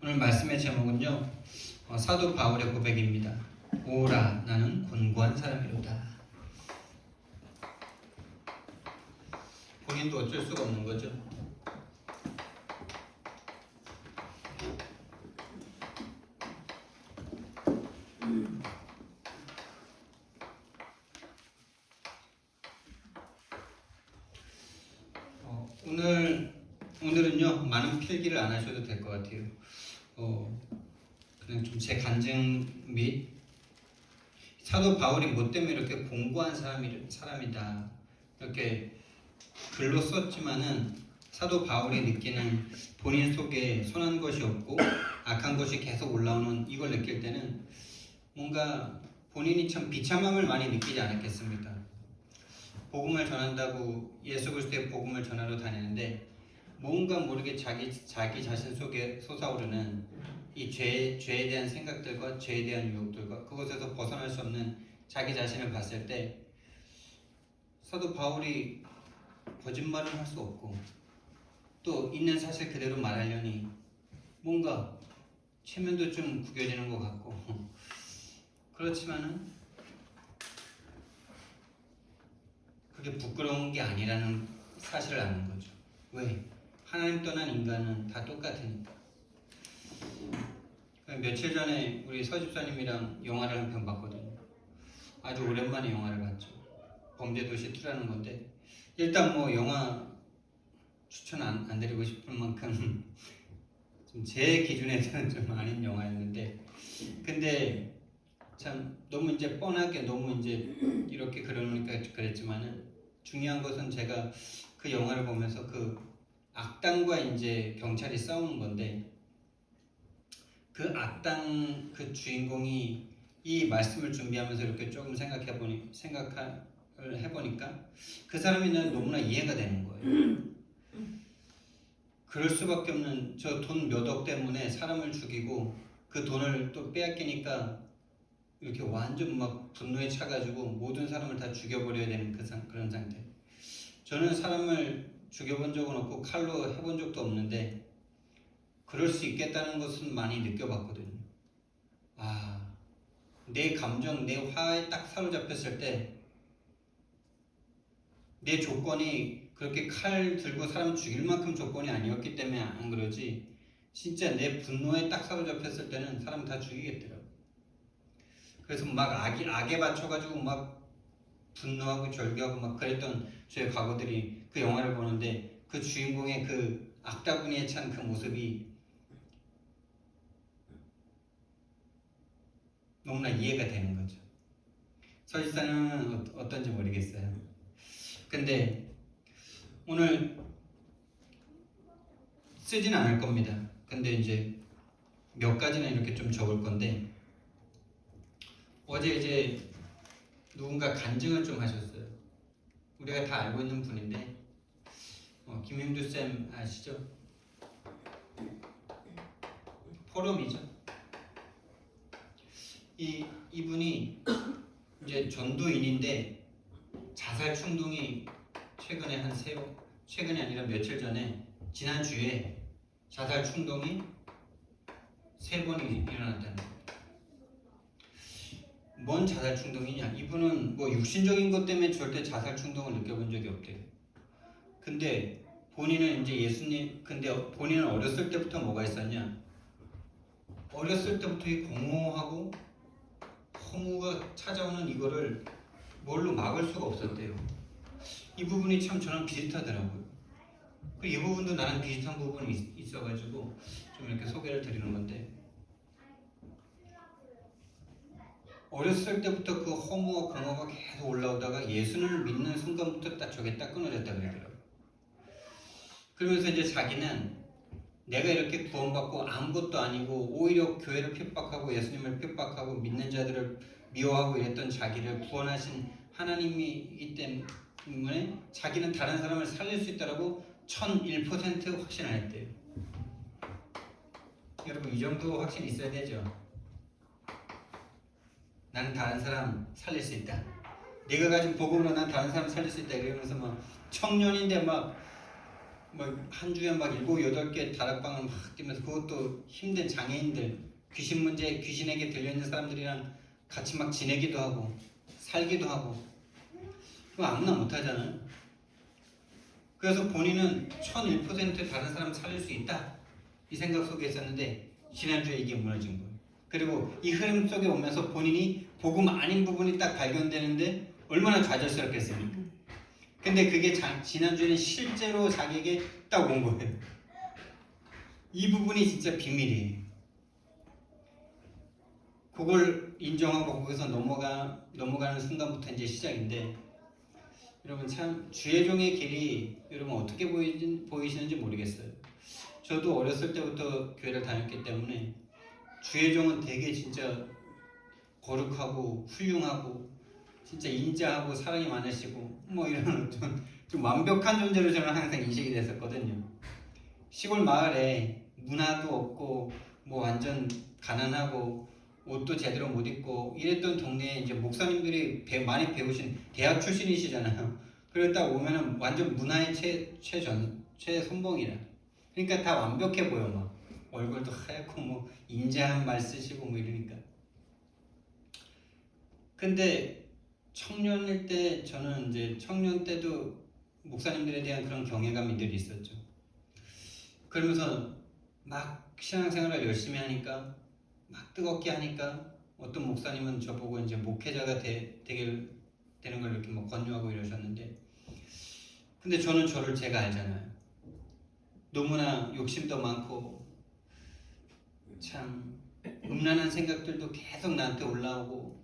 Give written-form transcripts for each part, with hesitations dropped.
오늘 말씀의 제목은요, 사도 바울의 고백입니다. 오라, 나는 곤고한 사람이로다. 본인도 어쩔 수가 없는 거죠. 오늘은요, 많은 필기를 안 하셔도 될 것 같아요. 그냥 좀 제 간증 및 사도 바울이 뭐 때문에 이렇게 공고한 사람이다 이렇게 글로 썼지만은 사도 바울이 느끼는 본인 속에 선한 것이 없고 악한 것이 계속 올라오는 이걸 느낄 때는 뭔가 본인이 참 비참함을 많이 느끼지 않았겠습니까? 복음을 전한다고 예수 그리스도의 복음을 전하러 다니는데 뭔가 모르게 자기 자신 속에 솟아오르는 이 죄에 대한 생각들과 죄에 대한 유혹들과 그것에서 벗어날 수 없는 자기 자신을 봤을 때 사도 바울이 거짓말을 할 수 없고 또 있는 사실 그대로 말하려니 뭔가 체면도 좀 구겨지는 것 같고 그렇지만은 그게 부끄러운 게 아니라는 사실을 아는 거죠. 왜? 하나님 떠난 인간은 다 똑같으니까. 며칠 전에 우리 서집사님이랑 영화를 한 편 봤거든요. 아주 오랜만에 영화를 봤죠. 범죄도시 2라는 건데 일단 뭐 영화 추천 안 드리고 싶을 만큼 좀 제 기준에서는 좀 아닌 영화였는데 근데 참 너무 이제 뻔하게 너무 이제 이렇게 그러니까 그랬지만은 중요한 것은 제가 그 영화를 보면서 그 악당과 이제 경찰이 싸우는 건데 그 악당 그 주인공이 이 말씀을 준비하면서 이렇게 조금 생각을 해보니까 그 사람이 난 너무나 이해가 되는 거예요. 그럴 수밖에 없는 저 돈 몇 억 때문에 사람을 죽이고 그 돈을 또 빼앗기니까 이렇게 완전 막 분노에 차가지고 모든 사람을 다 죽여버려야 되는 그런 상태. 저는 사람을 죽여본 적은 없고 칼로 해본 적도 없는데 그럴 수 있겠다는 것은 많이 느껴봤거든요. 내 감정, 내 화에 딱 사로잡혔을 때 내 조건이 그렇게 칼 들고 사람 죽일 만큼 조건이 아니었기 때문에 안 그러지 진짜 내 분노에 딱 사로잡혔을 때는 사람 다 죽이겠더라고. 그래서 막 악에 받쳐가지고 막 분노하고 절규하고 막 그랬던 저의 과거들이 그 영화를 보는데 그 주인공의 그 악다구니에 찬 그 모습이 너무나 이해가 되는 거죠. 서지사는 어떤지 모르겠어요. 근데 오늘 쓰진 않을 겁니다. 근데 이제 몇 가지는 이렇게 좀 적을 건데 어제 이제 누군가 간증을 좀 하셨어요. 우리가 다 알고 있는 분인데 김용주 쌤 아시죠? 포럼이죠. 이분이 이제 전도인인데 자살 충동이 최근에 아니라 며칠 전에 지난주에 자살 충동이 3번이 일어났다는 거예요. 뭔 자살 충동이냐? 이분은 뭐 육신적인 것 때문에 절대 자살 충동을 느껴본 적이 없대요. 근데 본인은 이제 근데 본인은 어렸을 때부터 뭐가 있었냐? 어렸을 때부터 이 공허하고 허무가 찾아오는 이거를 뭘로 막을 수가 없었대요. 이 부분이 참 저는 비슷하더라고요. 이 부분도 나랑 비슷한 부분이 있어가지고 좀 이렇게 소개를 드리는 건데 어렸을 때부터 그 허무와 공허가 계속 올라오다가 예수를 믿는 순간부터 딱 저게 딱 끊어졌다 그러더라고요. 그러면서 이제 자기는 내가 이렇게 구원받고 아무것도 아니고 오히려 교회를 핍박하고 예수님을 핍박하고 믿는 자들을 미워하고 이랬던 자기를 구원하신 하나님이기 때문에 자기는 다른 사람을 살릴 수 있다라고 1001% 확신을 했대요. 여러분 이 정도 확신 있어야 되죠. 나는 다른 사람 살릴 수 있다. 네가 가진 복음으로 난 다른 사람 살릴 수 있다. 이러면서 막 청년인데 막 막 한 주에 막 7, 8개 다락방을 막 뛰면서 그것도 힘든 장애인들 귀신 문제 귀신에게 들려있는 사람들이랑 같이 막 지내기도 하고 살기도 하고 그거 아무나 못하잖아요. 그래서 본인은 1001% 다른 사람 살릴 수 있다 이 생각 속에 있었는데 지난주에 이게 무너진 거예요. 그리고 이 흐름 속에 오면서 본인이 복음 아닌 부분이 딱 발견되는데 얼마나 좌절스럽겠습니까? 근데 그게 지난주에는 실제로 자기에게 딱 온 거예요. 이 부분이 진짜 비밀이에요. 그걸 인정하고 거기서 넘어가는 순간부터 이제 시작인데 여러분 참 주의 종의 길이 여러분 어떻게 보이시는지 모르겠어요. 저도 어렸을 때부터 교회를 다녔기 때문에 주의 종은 되게 진짜 거룩하고 훌륭하고 진짜 인자하고 사랑이 많으시고 뭐 이런 좀 완벽한 존재로 저는 항상 인식이 됐었거든요. 시골 마을에 문화도 없고 뭐 완전 가난하고 옷도 제대로 못 입고 이랬던 동네에 이제 목사님들이 많이 배우신 대학 출신이시잖아요. 그러다 딱 오면은 완전 문화의 최선봉이라. 그러니까 다 완벽해 보여 막 얼굴도 하얗고 뭐 인자한 말 쓰시고 뭐 이러니까. 근데 청년일 때 저는 이제 청년 때도 목사님들에 대한 그런 경외감이 늘 있었죠. 그러면서 막 신앙생활을 열심히 하니까 막 뜨겁게 하니까 어떤 목사님은 저보고 이제 목회자가 되는 걸 이렇게 뭐 권유하고 이러셨는데 근데 저는 저를 제가 알잖아요. 너무나 욕심도 많고 참 음란한 생각들도 계속 나한테 올라오고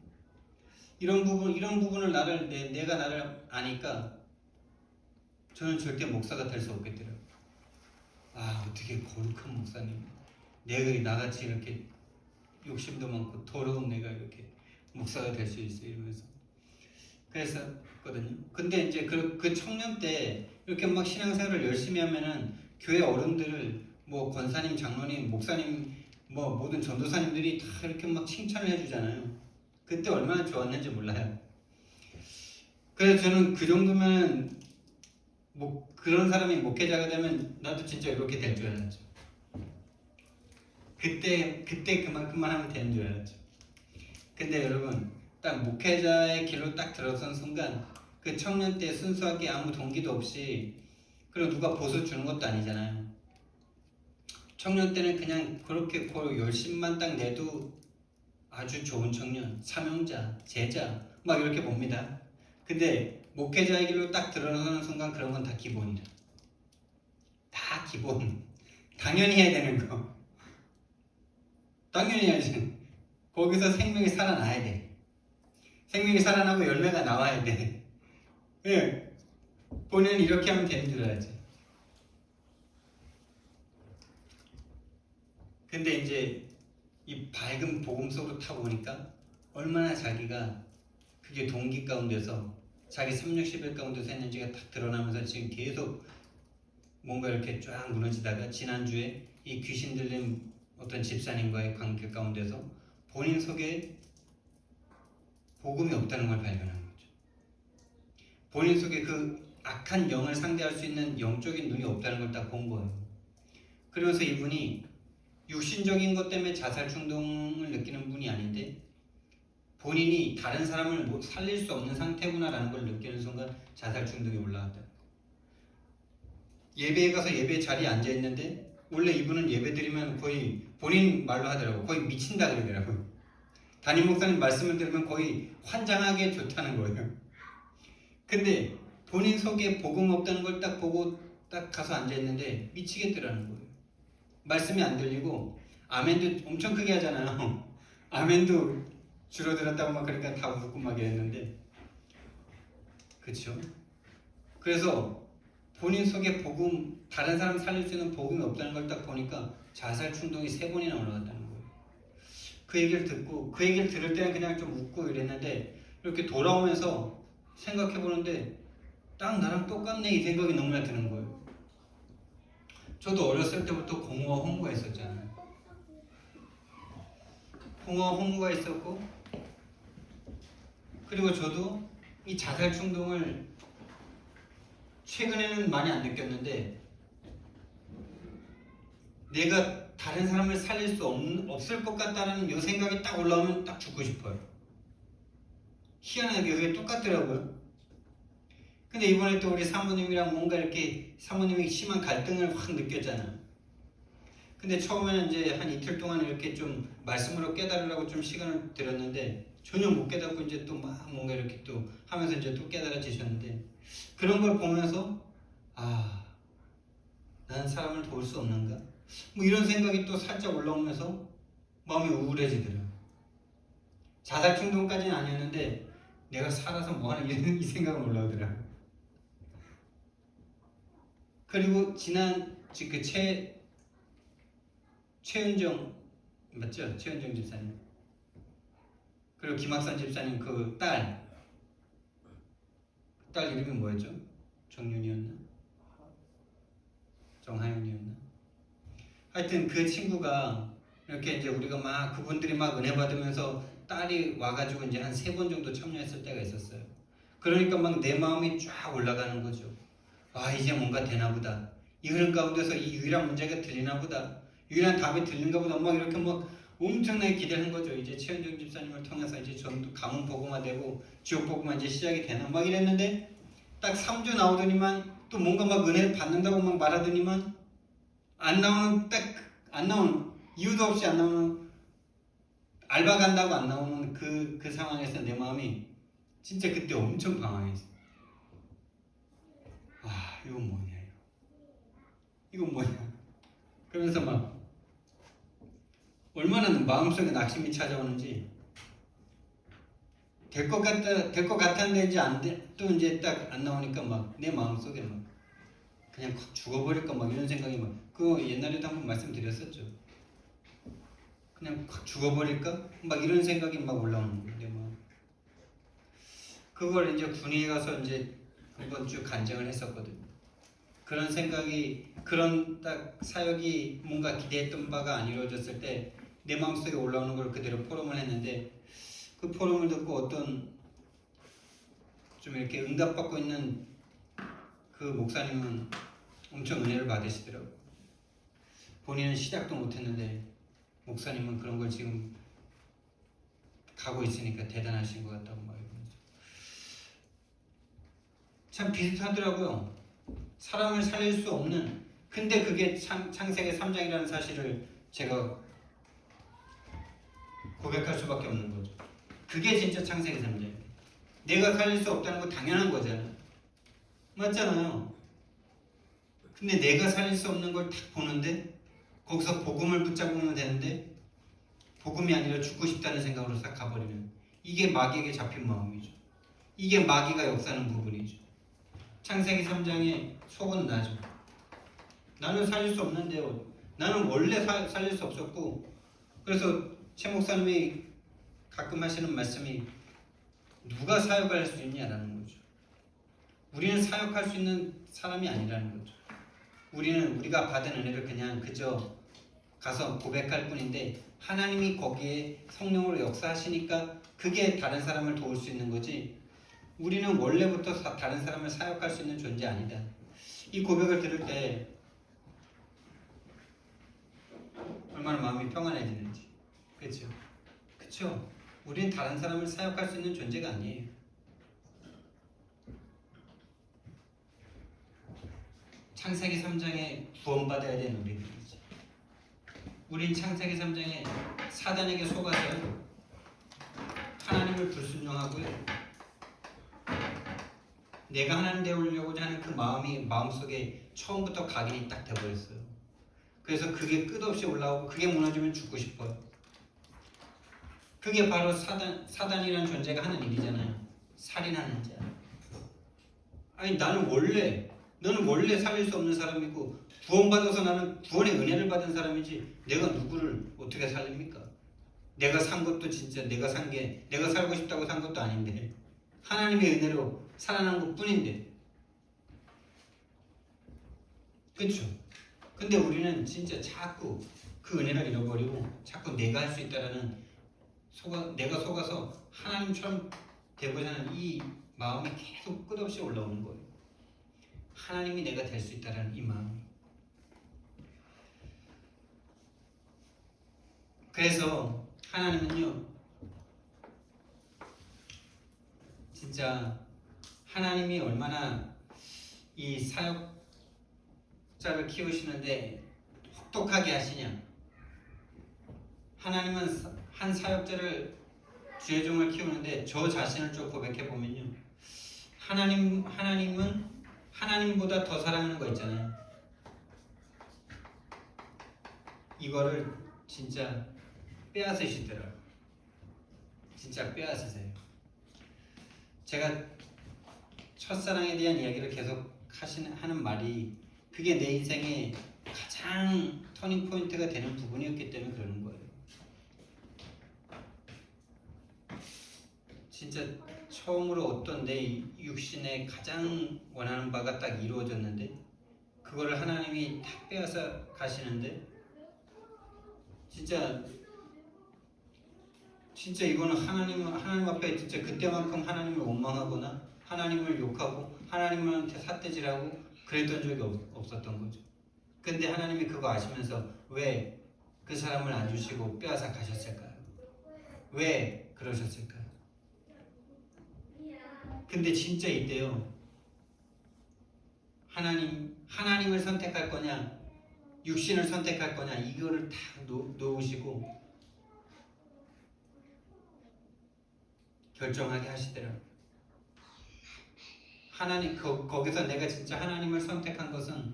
이런 부분을 내가 나를 아니까 저는 절대 목사가 될 수 없겠더라고요. 아 어떻게 거룩한 목사님 내가 나같이 이렇게 욕심도 많고 더러운 내가 이렇게 목사가 될 수 있어 이러면서 그랬었거든요. 근데 이제 그 청년 때 이렇게 막 신앙생활을 열심히 하면은 교회 어른들을 뭐 권사님, 장로님, 목사님 뭐 모든 전도사님들이 다 이렇게 막 칭찬을 해주잖아요. 그때 얼마나 좋았는지 몰라요. 그래서 저는 그 정도면 뭐 그런 사람이 목회자가 되면 나도 진짜 이렇게 될 줄 알았죠. 그때 그만큼만 하면 되는 줄 알았죠. 근데 여러분 딱 목회자의 길로 딱 들어선 순간 그 청년 때 순수하게 아무 동기도 없이 그리고 누가 보수 주는 것도 아니잖아요. 청년 때는 그냥 그렇게 그 열심만 딱 내도 아주 좋은 청년, 사명자, 제자 막 이렇게 봅니다. 근데 목회자의 길로 딱 들어서는 순간 그런 건 다 기본이다. 다 기본. 당연히 해야 되는 거. 당연히 해야지. 거기서 생명이 살아나야 돼. 생명이 살아나고 열매가 나와야 돼. 예. 본인은 이렇게 하면 되는 줄 알았지. 근데 이제 이 밝은 복음 속으로 타보니까 얼마나 자기가 그게 동기 가운데서 자기 360일 가운데서 했는지가 딱 드러나면서 지금 계속 뭔가 이렇게 쫙 무너지다가 지난주에 이 귀신 들린 어떤 집사님과의 관계 가운데서 본인 속에 복음이 없다는 걸 발견한 거죠. 본인 속에 그 악한 영을 상대할 수 있는 영적인 눈이 없다는 걸 딱 본 거예요. 그러면서 이분이 육신적인 것 때문에 자살 충동을 느끼는 분이 아닌데 본인이 다른 사람을 살릴 수 없는 상태구나라는 걸 느끼는 순간 자살 충동이 올라왔다. 예배에 가서 예배 자리에 앉아 있는데 원래 이분은 예배 드리면 거의 본인 말로 하더라고. 거의 미친다 그러더라고요. 담임 목사님 말씀을 들으면 거의 환장하게 좋다는 거예요. 근데 본인 속에 복음 없다는 걸 딱 보고 딱 가서 앉아 있는데 미치겠더라는 거예요. 말씀이 안 들리고 아멘도 엄청 크게 하잖아요. 아멘도 줄어들었다고 막 그러니까 다 웃고 막 이랬는데 그쵸? 그래서 본인 속에 복음 다른 사람 살릴 수 있는 복음이 없다는 걸 딱 보니까 자살 충동이 3번이나 올라갔다는 거예요. 그 얘기를 듣고 그 얘기를 들을 때는 그냥 좀 웃고 이랬는데 이렇게 돌아오면서 생각해 보는데 딱 나랑 똑같네 이 생각이 너무나 드는 거예요. 저도 어렸을 때부터 공허 홍보가 있었잖아요. 공허 홍보가 있었고 그리고 저도 이 자살 충동을 최근에는 많이 안 느꼈는데 내가 다른 사람을 살릴 수 없을 것 같다는 이 생각이 딱 올라오면 딱 죽고 싶어요. 희한하게 그게 똑같더라고요. 근데 이번에 또 우리 사모님이랑 뭔가 이렇게 사모님이 심한 갈등을 확 느꼈잖아요. 근데 처음에는 이제 한 이틀 동안 이렇게 좀 말씀으로 깨달으라고 좀 시간을 들였는데 전혀 못 깨닫고 이제 또 막 뭔가 이렇게 또 하면서 이제 또 깨달아지셨는데, 그런 걸 보면서 아, 나는 사람을 도울 수 없는가? 뭐 이런 생각이 또 살짝 올라오면서 마음이 우울해지더라고요. 자살 충동까지는 아니었는데 내가 살아서 뭐하는 이런 이 생각은 올라오더라고요. 그리고 지난 그 최은정 맞죠? 최은정 집사님, 그리고 김학선 집사님 그 딸 이름이 뭐였죠? 정윤이었나? 정하윤이었나? 하여튼 그 친구가 이렇게 이제 우리가 막 그분들이 막 은혜 받으면서 딸이 와가지고 이제 한 3번 정도 참여했을 때가 있었어요. 그러니까 막 내 마음이 쫙 올라가는 거죠. 아, 이제 뭔가 되나 보다. 이 흐름 가운데서 이 유일한 문제가 들리나 보다. 유일한 답이 들린가 보다. 막 이렇게 막 엄청나게 기대한 거죠. 이제 최은정 집사님을 통해서 이제 전도 가문 복음화 되고 지옥 복음화 이제 시작이 되나 막 이랬는데, 딱 3주 나오더니만 또 뭔가 막 은혜를 받는다고 막 말하더니만 안 나오는, 딱 안 나오는, 이유도 없이 안 나오는, 알바 간다고 안 나오는 그 상황에서 내 마음이 진짜 그때 엄청 방황했어. 아, 이건 뭐냐, 이건 뭐냐. 그러면서 막 얼마나 마음속에 낙심이 찾아오는지, 될 것 같았는데 이제 안 돼, 또 이제 딱 안 나오니까 막 내 마음속에 막 그냥 확 죽어버릴까 막 이런 생각이 막, 그거 옛날에도 한번 말씀드렸었죠. 그냥 확 죽어버릴까 막 이런 생각이 막 올라오는 거예요. 내 마음. 그걸 이제 군위에 가서 이제 한번 쭉 간증을 했었거든요. 그런 생각이, 그런 딱 사역이 뭔가 기대했던 바가 안 이루어졌을 때 내 마음속에 올라오는 걸 그대로 포럼을 했는데, 그 포럼을 듣고 어떤 좀 이렇게 응답받고 있는 그 목사님은 엄청 은혜를 받으시더라고요. 본인은 시작도 못했는데 목사님은 그런 걸 지금 가고 있으니까 대단하신 것 같다고 막 이러면서. 참 비슷하더라고요. 사람을 살릴 수 없는, 근데 그게 창세기 3장이라는 사실을 제가 고백할 수밖에 없는 거죠. 그게 진짜 창세기 3장이에요. 내가 살릴 수 없다는 거 당연한 거잖아요. 맞잖아요. 근데 내가 살릴 수 없는 걸 딱 보는데 거기서 복음을 붙잡으면 되는데 복음이 아니라 죽고 싶다는 생각으로 싹 가버리면, 이게 마귀에게 잡힌 마음이죠. 이게 마귀가 역사하는 부분이죠. 창세기 3장의 속은 나죠. 나는 살릴 수 없는데요. 나는 원래 살릴 수 없었고, 그래서 최 목사님이 가끔 하시는 말씀이 누가 사역할 수 있냐라는 거죠. 우리는 사역할 수 있는 사람이 아니라는 거죠. 우리는 우리가 받은 은혜를 그냥 그저 가서 고백할 뿐인데 하나님이 거기에 성령으로 역사하시니까 그게 다른 사람을 도울 수 있는 거지, 우리는 원래부터 다른 사람을 사역할 수 있는 존재 아니다. 이 고백을 들을 때 얼마나 마음이 평안해지는지. 그렇죠? 그렇죠? 우리는 다른 사람을 사역할 수 있는 존재가 아니에요. 창세기 3장에 구원받아야 되는 우리들이죠. 우린 창세기 3장에 사단에게 속아서 하나님을 불순종하고요, 내가 하나님 되려고자 하는 그 마음이 마음속에 처음부터 각인이 딱 돼버렸어요. 그래서 그게 끝없이 올라오고 그게 무너지면 죽고 싶어요. 그게 바로 사단이라는 존재가 하는 일이잖아요. 살인하는 자. 아니 너는 원래 살릴 수 없는 사람이고 구원받아서 나는 구원의 은혜를 받은 사람이지 내가 누구를 어떻게 살립니까? 내가 산 것도 진짜 내가 살고 싶다고 산 것도 아닌데 하나님의 은혜로 살아난 것 뿐인데. 그렇죠? 근데 우리는 진짜 자꾸 그 은혜를 잃어버리고 자꾸 내가 할 수 있다라는 내가 속아서 하나님처럼 되고자 하는 이 마음이 계속 끝없이 올라오는 거예요. 하나님이 내가 될 수 있다라는 이 마음. 그래서 하나님은요, 진짜 하나님이 얼마나 이 사역자를 키우시는데 혹독하게 하시냐. 하나님은 한 사역자를, 주의 종을 키우는데 저 자신을 좀 고백해 보면요, 하나님은 하나님보다 더 사랑하는 거 있잖아요. 이거를 진짜 빼앗으시더라고요. 진짜 빼앗으세요. 제가 첫사랑에 대한 이야기를 계속 하는 말이, 그게 내 인생의 가장 터닝 포인트가 되는 부분이었기 때문에 그러는 거예요. 진짜 처음으로 어떤 내 육신의 가장 원하는 바가 딱 이루어졌는데, 그거를 하나님이 탁 빼앗아 가시는데, 진짜 이거는 하나님 앞에 진짜 그때만큼 하나님을 원망하거나 하나님을 욕하고 하나님한테 삿대질하고 그랬던 적이 없었던 거죠. 근데 하나님이 그거 아시면서 왜 그 사람을 안 주시고 빼앗아 가셨을까요? 왜 그러셨을까요? 근데 진짜 이때요, 하나님을 선택할 거냐 육신을 선택할 거냐, 이거를 다 놓으시고 결정하게 하시더라고요. 거기서 내가 진짜 하나님을 선택한 것은,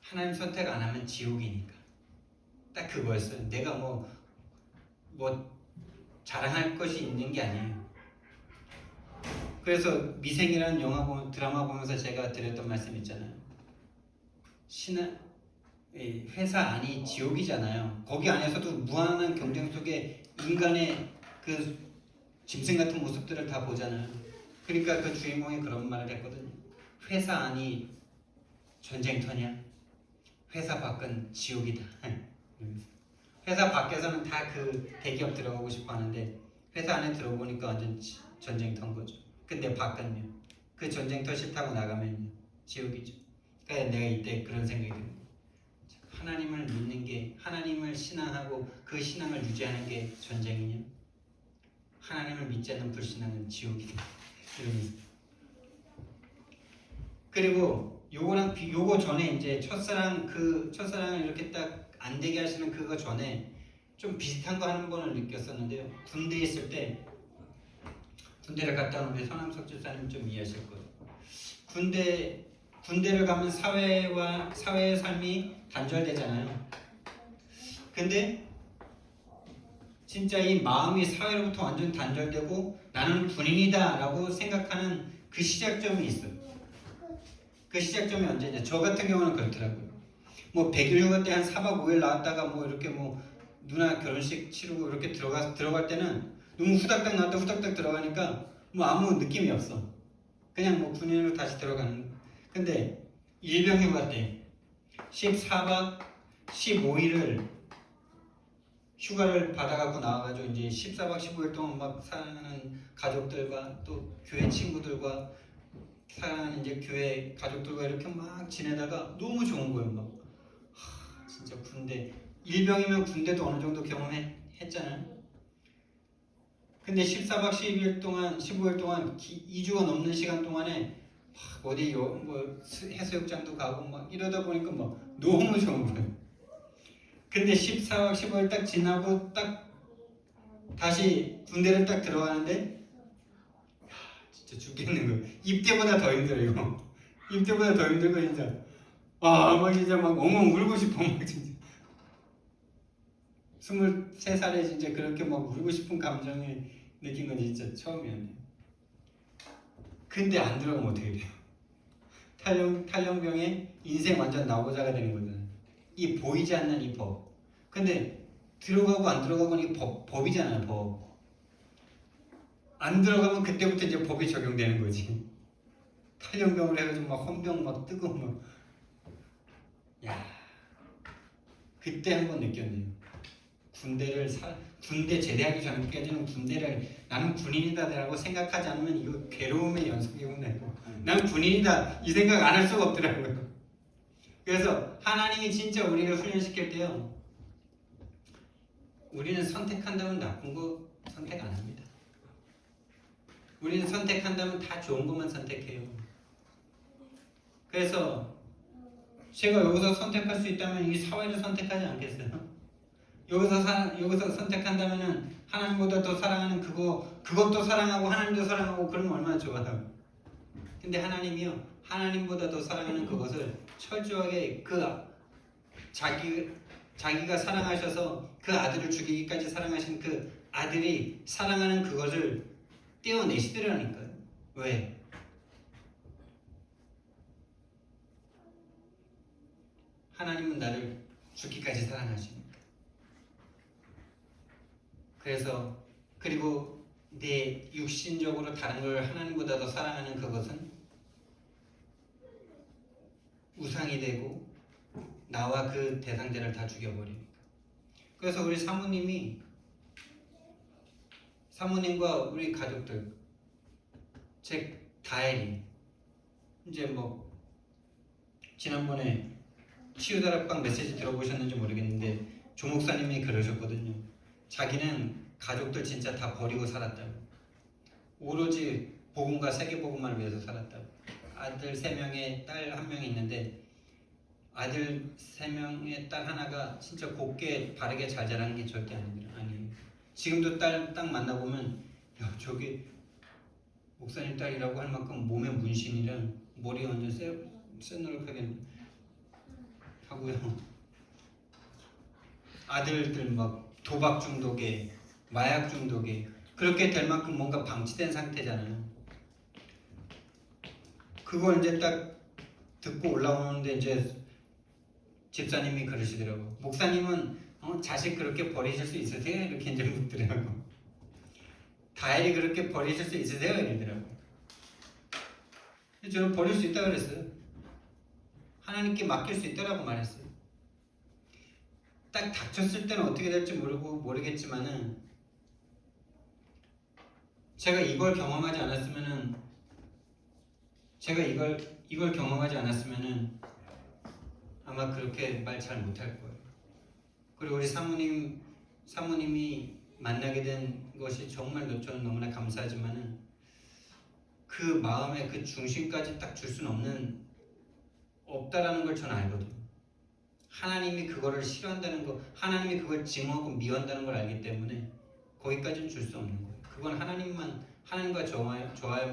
하나님 선택 안 하면 지옥이니까. 딱 그거였어요. 내가 뭐 자랑할 것이 있는 게 아니에요. 그래서 미생이라는 드라마 보면서 제가 드렸던 말씀 있잖아요. 회사 안이 지옥이잖아요. 거기 안에서도 무한한 경쟁 속에 인간의 그 짐승 같은 모습들을 다 보잖아요. 그러니까 그 주인공이 그런 말을 했거든요. 회사 안이 전쟁터냐? 회사 밖은 지옥이다. 회사 밖에서는 다 그 대기업 들어가고 싶어 하는데, 회사 안에 들어보니까 완전 전쟁터인 거죠. 근데 밖은요, 그 전쟁터 싫다고 나가면 지옥이죠. 그러니까 내가 이때 그런 생각이 듭니다. 하나님을 믿는 게, 하나님을 신앙하고 그 신앙을 유지하는 게 전쟁이냐? 하나님을 믿지 않는 불신앙은 지옥이다. 이러면서. 그리고 요거 전에 이제 첫사랑을 이렇게 딱 안 되게 하시는 그거 전에 좀 비슷한 거 하는 번을 느꼈었는데요. 군대에 있을 때, 군대를 갔다 온 우리 서남석 집사님 좀 이해하실 거예요. 군대를 가면 사회의 삶이 단절되잖아요. 근데 진짜 이 마음이 사회로부터 완전 단절되고 나는 군인이다 라고 생각하는 그 시작점이 있어요. 그 시작점이 언제냐? 저 같은 경우는 그렇더라고요. 뭐 100일 휴가 때 한 4박 5일 나왔다가 뭐 이렇게 뭐 누나 결혼식 치르고 이렇게 들어갈 때는 너무 후닥닥 나왔다 후닥닥 들어가니까 뭐 아무 느낌이 없어. 그냥 뭐 군인으로 다시 들어가는 거. 근데 일병 휴가 때 14박 15일을 휴가를 받아갖고 나와가지고 이제 14박 15일 동안 막 사랑하는 가족들과 또 교회 친구들과 사랑하는 이제 교회 가족들과 이렇게 막 지내다가 너무 좋은 거예요. 막 진짜 군대, 일병이면 군대도 어느 정도 경험했잖아요. 근데 14박 15일 동안 2주가 넘는 시간 동안에 막 어디 뭐 해수욕장도 가고 막 이러다 보니까 막 너무 좋은 거예요. 근데 14박 15일 딱 지나고 딱 다시 군대를 딱 들어가는데 진짜 죽겠는 거예요. 입대보다 더 힘들어요. 입대보다 더 힘들고 진짜 막 진짜 막 엉엉 울고 싶어. 막 진짜 23살에 진짜 그렇게 막 울고 싶은 감정을 느낀 건 진짜 처음이었네요. 근데 안 들어가면 어떻게 돼요? 탈영병에 인생 완전 나고자가 되는 거잖아요. 이 보이지 않는 이 법. 근데 들어가고 안 들어가고는 이게 법이잖아요. 법. 안 들어가면 그때부터 이제 법이 적용되는 거지. 탈영병을 해가지고 막 헌병 막 뜨고 막. 야, 그때 한번 느꼈네요. 군대 제대하기 전까지는 군대를 나는 군인이다라고 생각하지 않으면 이거 괴로움의 연속이구나. 난 군인이다 이 생각 안 할 수가 없더라고요. 그래서 하나님이 진짜 우리를 훈련시킬 때요, 우리는 선택한다면 나쁜 거 선택 안 합니다. 우리는 선택한다면 다 좋은 것만 선택해요. 그래서 제가 여기서 선택할 수 있다면 이 사회를 선택하지 않겠어요? 여기서 선택한다면은 하나님보다 더 사랑하는 그것도 사랑하고 하나님도 사랑하고 그러면 얼마나 좋아요. 근데 하나님이요, 하나님보다 더 사랑하는 그것을 철저하게 자기가 사랑하셔서 그 아들을 죽이기까지 사랑하신 그 아들이 사랑하는 그것을 떼어내시더라니까요. 왜? 하나님은 나를 죽기까지 사랑하시니까. 그리고 내 육신적으로 다른 걸 하나님보다 더 사랑하는 그것은 우상이 되고 나와 그 대상자를 다 죽여버리니까. 그래서 우리 사모님과 우리 가족들, 제 다혜리, 이제 뭐 지난번에 치유다락방 메시지 들어보셨는지 모르겠는데 조 목사님이 그러셨거든요. 자기는 가족들 진짜 다 버리고 살았다고. 오로지 복음과 세계복음만을 위해서 살았다고. 아들 3명에 딸 1명이 있는데 아들 3명에 딸 하나가 진짜 곱게 바르게 잘 자라는 게 절대 아니에요. 지금도 딸 딱 만나보면 야, 저기 목사님 딸이라고 할 만큼 몸에 문신이랑 머리 완전 새노랗게 하고요. 아들들 막 도박 중독에 마약 중독에 그렇게 될 만큼 뭔가 방치된 상태잖아요. 그걸 이제 딱 듣고 올라오는데 이제 집사님이 그러시더라고. 목사님은 자식 그렇게 버리실 수 있으세요? 이렇게 이제 묻더라고. 다혜리 그렇게 버리실 수 있으세요? 이러더라고. 저는 버릴 수 있다고 그랬어요. 하나님께 맡길 수 있다라고 말했어요. 딱 닥쳤을 때는 어떻게 될지 모르겠지만은 제가 이걸 경험하지 않았으면은 아마 그렇게 말 잘 못할 거예요. 그리고 우리 사모님이 만나게 된 것이 정말 저는 너무나 감사하지만은 그 마음의 그 중심까지 딱 줄 수는 없다라는 걸 저는 알거든요. 하나님이 그거를 싫어한다는 거, 하나님이 그걸 증오하고 미워한다는 걸 알기 때문에 거기까지는 줄 수 없는 거예요. 그건 하나님과 저와의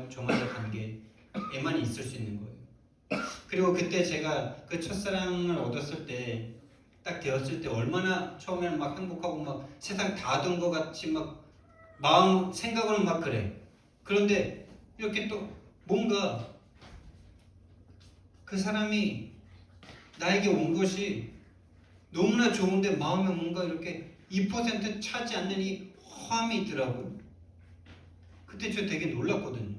관계에만 있을 수 있는 거예요. 그리고 그때 제가 그 첫사랑을 얻었을 때, 딱 되었을 때 얼마나 처음에는 막 행복하고 막 세상 다 얻은 것 같이 막 생각으로는 막 그래. 그런데 이렇게 또 뭔가 그 사람이 나에게 온 것이 너무나 좋은데 마음에 뭔가 이렇게 2% 차지 않는 이 허함이 있더라고요. 그때 저 되게 놀랐거든요.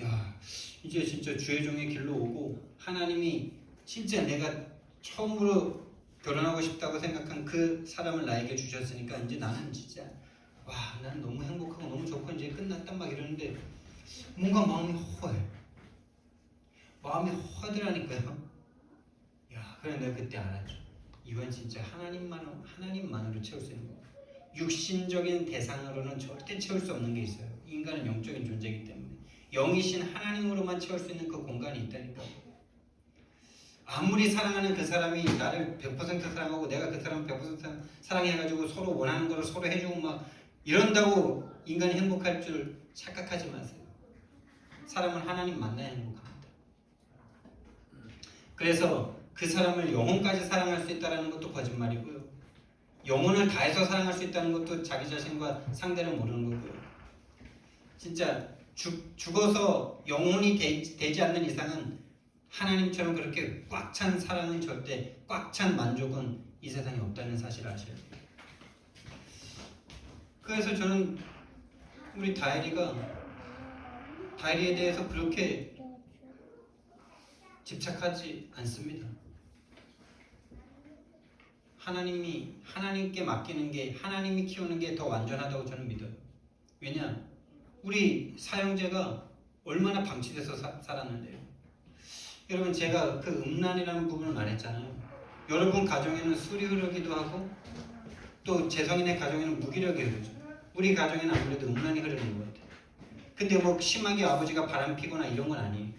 야, 이제 진짜 주의 종의 길로 오고 하나님이 진짜 내가 처음으로 결혼하고 싶다고 생각한 그 사람을 나에게 주셨으니까 이제 나는 진짜 난 너무 행복하고 너무 좋고 이제 끝났단 막 이러는데 뭔가 마음이 허해. 마음이 허하더라니까요. 그래 내가 그때 알았죠. 이건 진짜 하나님만으로 채울 수 있는 거예요. 육신적인 대상으로는 절대 채울 수 없는 게 있어요. 인간은 영적인 존재이기 때문에 영이신 하나님으로만 채울 수 있는 그 공간이 있다니까요. 아무리 사랑하는 그 사람이 나를 100% 사랑하고 내가 그 사람을 100% 사랑해가지고 서로 원하는 거를 서로 해주고 막 이런다고 인간이 행복할 줄 착각하지 마세요. 사람은 하나님 만나야 행복합니다. 그래서 그 사람을 영혼까지 사랑할 수 있다는 것도 거짓말이고요. 영혼을 다해서 사랑할 수 있다는 것도 자기 자신과 상대를 모르는 거고요. 진짜 죽어서 영혼이 되지 않는 이상은 하나님처럼 그렇게 꽉 찬 사랑은 절대, 꽉 찬 만족은 이 세상에 없다는 사실을 아셔야 돼요. 그래서 저는 우리 다혜리에 대해서 그렇게 집착하지 않습니다. 하나님께 맡기는 게, 하나님이 키우는 게 더 완전하다고 저는 믿어요. 왜냐? 우리 사형제가 얼마나 방치돼서 살았는데요. 여러분 제가 그 음란이라는 부분을 말했잖아요. 여러분 가정에는 술이 흐르기도 하고 또 재성인의 가정에는 무기력이 흐르죠. 우리 가정에는 아무래도 음란이 흐르는 것 같아요. 근데 뭐 심하게 아버지가 바람 피거나 이런 건 아니에요.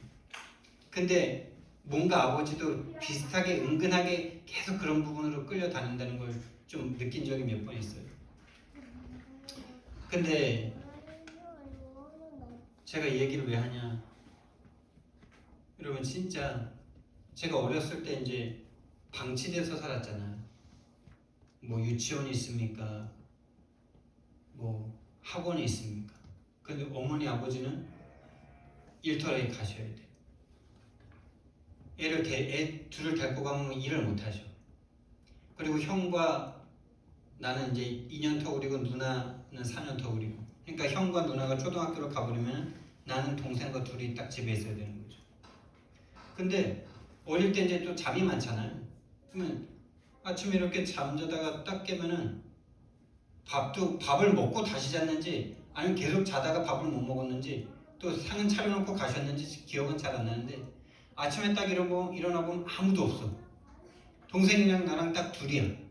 근데 뭔가 아버지도 비슷하게 은근하게 계속 그런 부분으로 끌려다닌다는 걸 좀 느낀 적이 몇 번 있어요. 근데 제가 이 얘기를 왜 하냐, 여러분 진짜 제가 어렸을 때 이제 방치돼서 살았잖아요. 뭐 유치원이 있습니까? 뭐 학원이 있습니까? 근데 어머니 아버지는 일터에 가셔야 돼. 애 둘을 데리고 가면 일을 못 하셔. 그리고 형과 나는 이제 2년 터울이고 누나는 4년 터울이고, 그러니까 형과 누나가 초등학교를 가버리면 나는 동생과 둘이 딱 집에 있어야 되는 거죠. 근데 어릴 때 이제 또 잠이 많잖아요. 그러면 아침에 이렇게 잠자다가 딱 깨면은 밥을 먹고 다시 잤는지 아니면 계속 자다가 밥을 못 먹었는지 또 상은 차려놓고 가셨는지 기억은 잘 안 나는데, 아침에 딱 일어나 보면 아무도 없어. 동생이랑 나랑 딱 둘이야.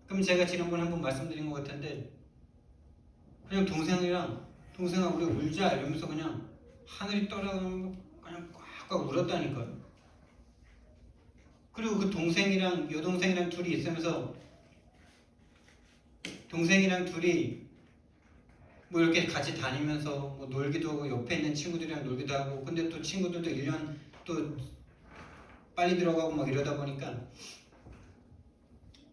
그럼 제가 지난번에 한번 말씀드린 것 같은데 그냥 동생아 우리 울자 이러면서 그냥 하늘이 떠나가는 거 그냥 꽉꽉 울었다니까요. 그리고 그 여동생이랑 둘이 있으면서 동생이랑 둘이 뭐 이렇게 같이 다니면서 뭐 놀기도 하고 옆에 있는 친구들이랑 놀기도 하고, 근데 또 친구들도 1년 또 빨리 들어가고 막 이러다 보니까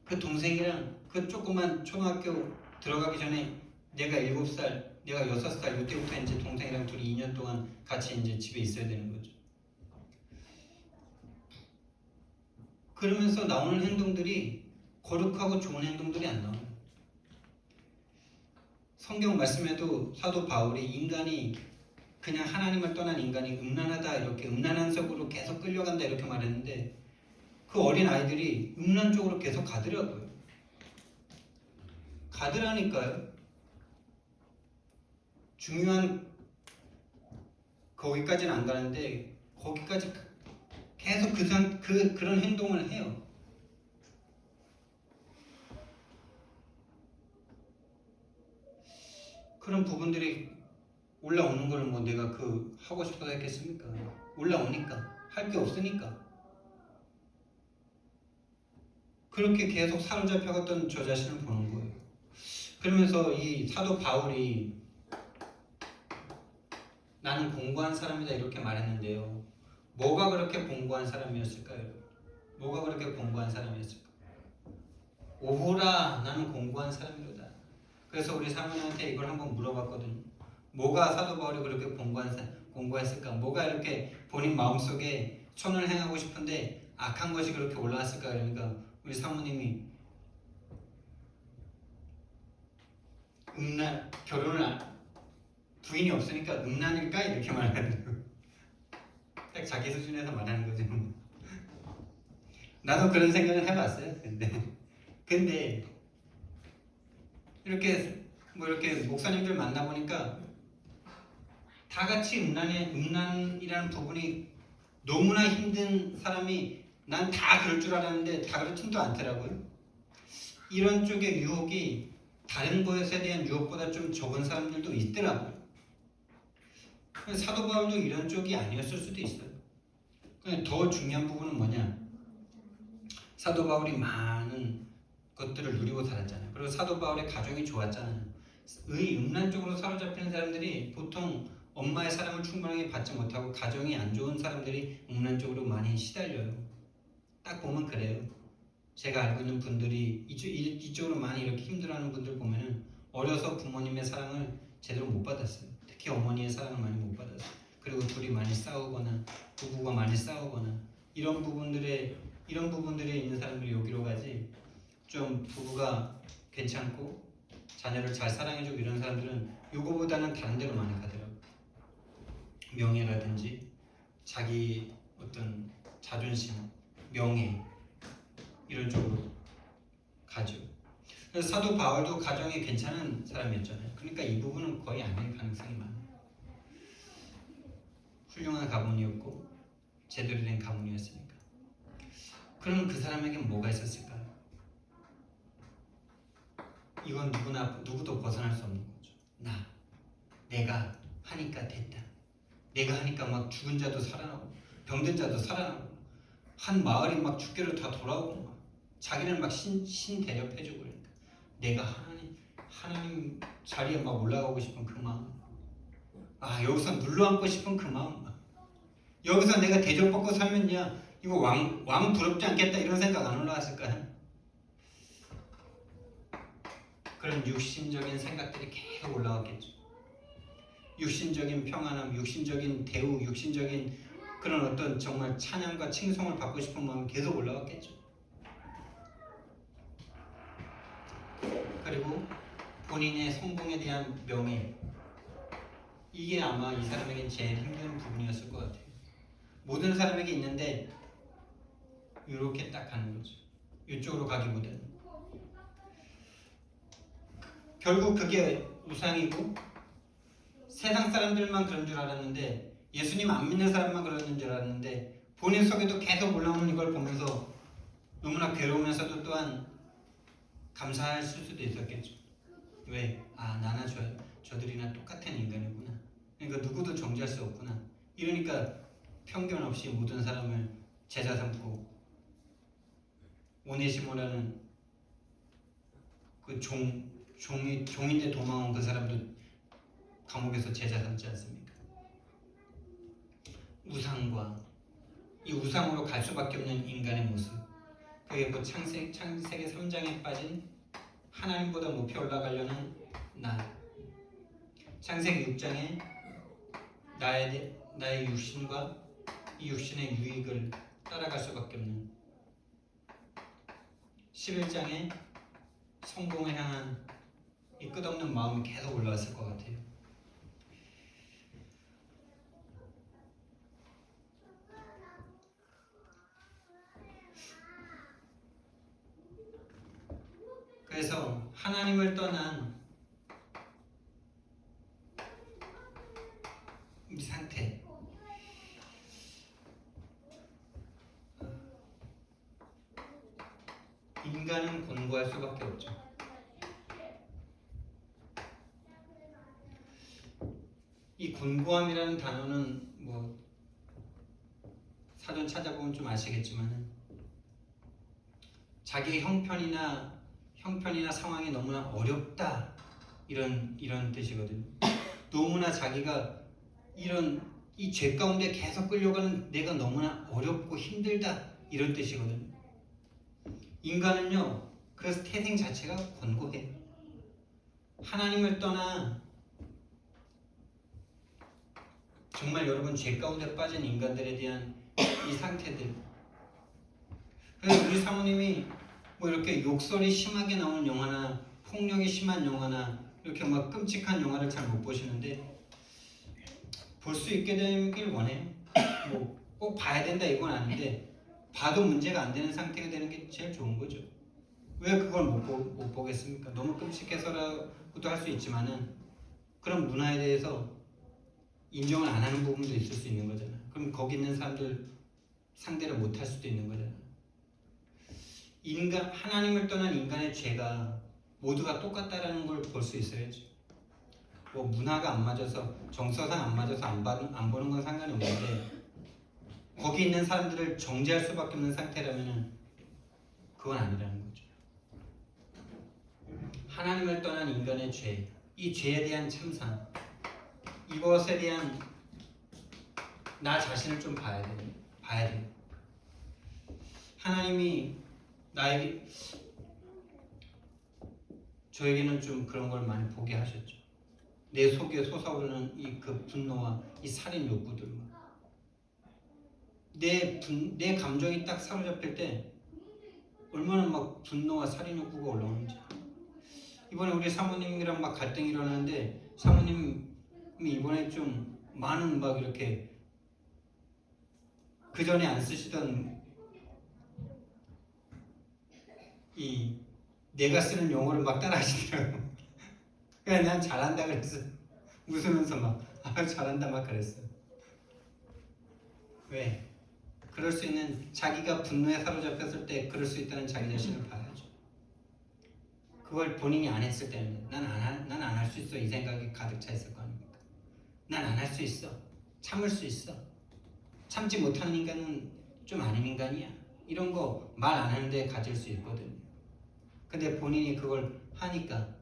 그 동생이랑 그 조그만 초등학교 들어가기 전에 내가 7살, 내가 6살 이때부터 이제 동생이랑 둘이 2년 동안 같이 이제 집에 있어야 되는 거죠. 그러면서 나오는 행동들이 거룩하고 좋은 행동들이 안 나와요. 성경 말씀에도 사도 바울이 인간이 그냥 하나님을 떠난 인간이 음란하다, 이렇게 음란한 속으로 계속 끌려간다 이렇게 말했는데 그 어린 아이들이 음란 쪽으로 계속 가더라고요. 가더라니까요. 중요한 거기까지는 안 가는데 거기까지 계속 그런 행동을 해요. 그런 부분들이 올라오는 걸 뭐 내가 하고 싶어서 했겠습니까? 올라오니까 할 게 없으니까 그렇게 계속 사로잡혀갔던 저 자신을 보는 거예요. 그러면서 이 사도 바울이 나는 공고한 사람이다 이렇게 말했는데요. 뭐가 그렇게 공고한 사람이었을까요? 뭐가 그렇게 공고한 사람이었을까? 오호라 나는 공고한 사람이로다. 그래서 우리 사모님한테 이걸 한번 물어봤거든요. 뭐가 사도 바울이 그렇게 공고했을까? 뭐가 이렇게 본인 마음속에 선을 행하고 싶은데 악한 것이 그렇게 올라왔을까? 그러니까 우리 사모님이 부인이 없으니까 음란일까? 이렇게 말하더라고요. 딱 자기 수준에서 말하는 거죠. 나도 그런 생각을 해봤어요. 근데 이렇게 목사님들 만나보니까 다 같이 음란이라는 부분이 너무나 힘든 사람이 난 다 그럴 줄 알았는데 다 그렇지도 않더라고요. 이런 쪽의 유혹이 다른 것에 대한 유혹보다 좀 적은 사람들도 있더라고요. 사도 바울도 이런 쪽이 아니었을 수도 있어요. 더 중요한 부분은 뭐냐? 사도 바울이 많은 것들을 누리고 살았잖아요. 그리고 사도 바울의 가정이 좋았잖아요. 음란 쪽으로 사로잡히는 사람들이 보통 엄마의 사랑을 충분하게 받지 못하고 가정이 안 좋은 사람들이 음란 쪽으로 많이 시달려요. 딱 보면 그래요. 제가 알고 있는 분들이 이쪽으로 많이 이렇게 힘들어하는 분들 보면은 어려서 부모님의 사랑을 제대로 못 받았어요. 특히 어머니의 사랑을 많이 못 받았어요. 그리고 둘이 많이 싸우거나 부부가 많이 싸우거나 이런 부분들에 있는 사람들이 여기로 가지, 좀 부부가 괜찮고 자녀를 잘 사랑해주고 이런 사람들은 요거보다는 다른 데로 많이 가더라고요. 명예라든지 자기 어떤 자존심, 명예 이런 쪽으로 가죠. 그래서 사도 바울도 가정이 괜찮은 사람이었잖아요. 그러니까 이 부분은 거의 아닐 가능성이 많아요. 훌륭한 가문이었고 제대로 된 가문이었으니까. 그럼 그 사람에겐 뭐가 있었을까요? 이건 누구도 벗어날 수 없는 거죠. 내가 하니까 됐다. 내가 하니까 막 죽은 자도 살아나고 병든 자도 살아나고 한 마을이 막 죽게로 다 돌아오고 막 자기는 막 신 대접해주고 그러니까 내가 하나님 자리에 막 올라가고 싶은 그 마음, 여기서 눌러앉고 싶은 그 마음, 여기서 내가 대접받고 살면야 이거 왕 부럽지 않겠다 이런 생각 안 올라왔을까요? 그런 육신적인 생각들이 계속 올라왔겠죠. 육신적인 평안함, 육신적인 대우, 육신적인 그런 어떤 정말 찬양과 칭송을 받고 싶은 마음이 계속 올라왔겠죠. 그리고 본인의 성공에 대한 명예, 이게 아마 이 사람에겐 제일 힘든 부분이었을 것 같아요. 모든 사람에게 있는데 이렇게 딱 가는 거죠. 이쪽으로 가기보다는. 결국 그게 우상이고 세상 사람들만 그런 줄 알았는데, 예수님 안 믿는 사람만 그러는 줄 알았는데, 본인 속에도 계속 올라오는 이걸 보면서 너무나 괴로우면서도 또한 감사했을 수도 있었겠죠. 왜? 나나 저들이나 똑같은 인간이구나. 그러니까 누구도 정죄할 수 없구나. 이러니까 편견 없이 모든 사람을 제자 삼고, 오네시모라는 그 종인데 도망온 그 사람도 감옥에서 제자 삼지 않습니까? 우상과 이 우상으로 갈 수밖에 없는 인간의 모습, 그게 뭐 창세기 3장에 빠진 하나님보다 높이 올라가려는 창세기 6장에 나의 육신과 이 육신의 유익을 따라갈 수밖에 없는, 11장에 성공을 향한 이 끝없는 마음이 계속 올라왔을 것 같아요. 그래서 하나님을 떠난 이 상태, 인간은 곤고할 수밖에 없죠. 이 곤고함이라는 단어는 뭐 사전 찾아보면 좀 아시겠지만은 자기의 형편이나 상황이 너무나 어렵다 이런 뜻이거든요. 너무나 자기가 이 죄 가운데 계속 끌려가는 내가 너무나 어렵고 힘들다 이런 뜻이거든요. 인간은요 그 태생 자체가 곤고해요. 하나님을 떠나 정말 여러분 죄 가운데 빠진 인간들에 대한 이 상태들, 그래서 우리 사모님이 뭐 이렇게 욕설이 심하게 나오는 영화나 폭력이 심한 영화나 이렇게 막 끔찍한 영화를 잘 못 보시는데 볼 수 있게 되길 원해요. 뭐 꼭 봐야 된다 이건 아닌데 봐도 문제가 안 되는 상태가 되는 게 제일 좋은 거죠. 왜 그걸 못 보겠습니까? 너무 끔찍해서라고도 할 수 있지만은 그런 문화에 대해서 인정을 안 하는 부분도 있을 수 있는 거잖아요. 그럼 거기 있는 사람들 상대를 못 할 수도 있는 거잖아요. 하나님을 떠난 인간의 죄가 모두가 똑같다라는 걸 볼 수 있어야죠. 뭐 문화가 안 맞아서 정서상 안 맞아서 안 보는 건 상관이 없는데 거기 있는 사람들을 정죄할 수밖에 없는 상태라면은 그건 아니라는 거죠. 하나님을 떠난 인간의 죄, 이 죄에 대한 참상, 이것에 대한 나 자신을 좀 봐야 돼요. 하나님이 저에게는 좀 그런 걸 많이 보게 하셨죠. 내 속에 솟아오르는 그 분노와 이 살인 욕구들, 내 감정이 딱 사로잡힐 때 얼마나 막 분노와 살인 욕구가 올라오는지. 이번에 우리 사모님이랑 막 갈등이 일어나는데 사모님이 이번에 좀 많은 막 이렇게 그 전에 안 쓰시던 이 내가 쓰는 용어를 막 따라하시더라고요. 그냥 난 잘한다 그랬어. 웃으면서 막 잘한다 막 그랬어요. 왜? 그럴 수 있는 자기가 분노에 사로잡혔을 때 그럴 수 있다는 자기 자신을 봐야죠. 그걸 본인이 안 했을 때는 난 안 할 수 있어 이 생각이 가득 차 있을 거 아닙니까? 난 안 할 수 있어. 참을 수 있어. 참지 못하는 인간은 좀 아닌 인간이야. 이런 거 말 안 하는데 가질 수 있거든요. 근데 본인이 그걸 하니까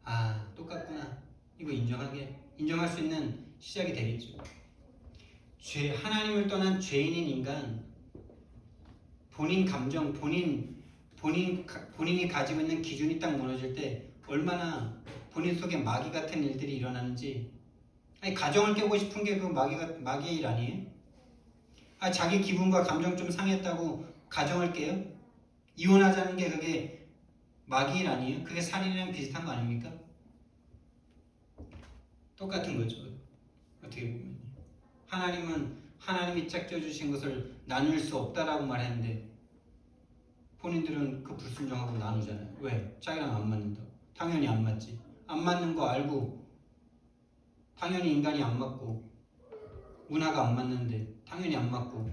아 똑같구나. 이거 인정할 수 있는 시작이 되겠죠. 하나님을 떠난 죄인인 인간, 본인 감정, 본인이 가지고 있는 기준이 딱 무너질 때 얼마나 본인 속에 마귀 같은 일들이 일어나는지. 아니 가정을 깨고 싶은 게 그 마귀의 일 아니에요? 자기 기분과 감정 좀 상했다고 가정을 깨요? 이혼하자는 게 그게 마귀의 일 아니에요? 그게 살인이랑 비슷한 거 아닙니까? 똑같은 거죠. 어떻게 보면 하나님이 짝져 주신 것을 나눌 수 없다라고 말했는데 본인들은 그 불순종하고 나누잖아요. 왜? 자기랑 안 맞는다. 당연히 안 맞지. 안 맞는 거 알고 당연히 인간이 안 맞고 문화가 안 맞는데 당연히 안 맞고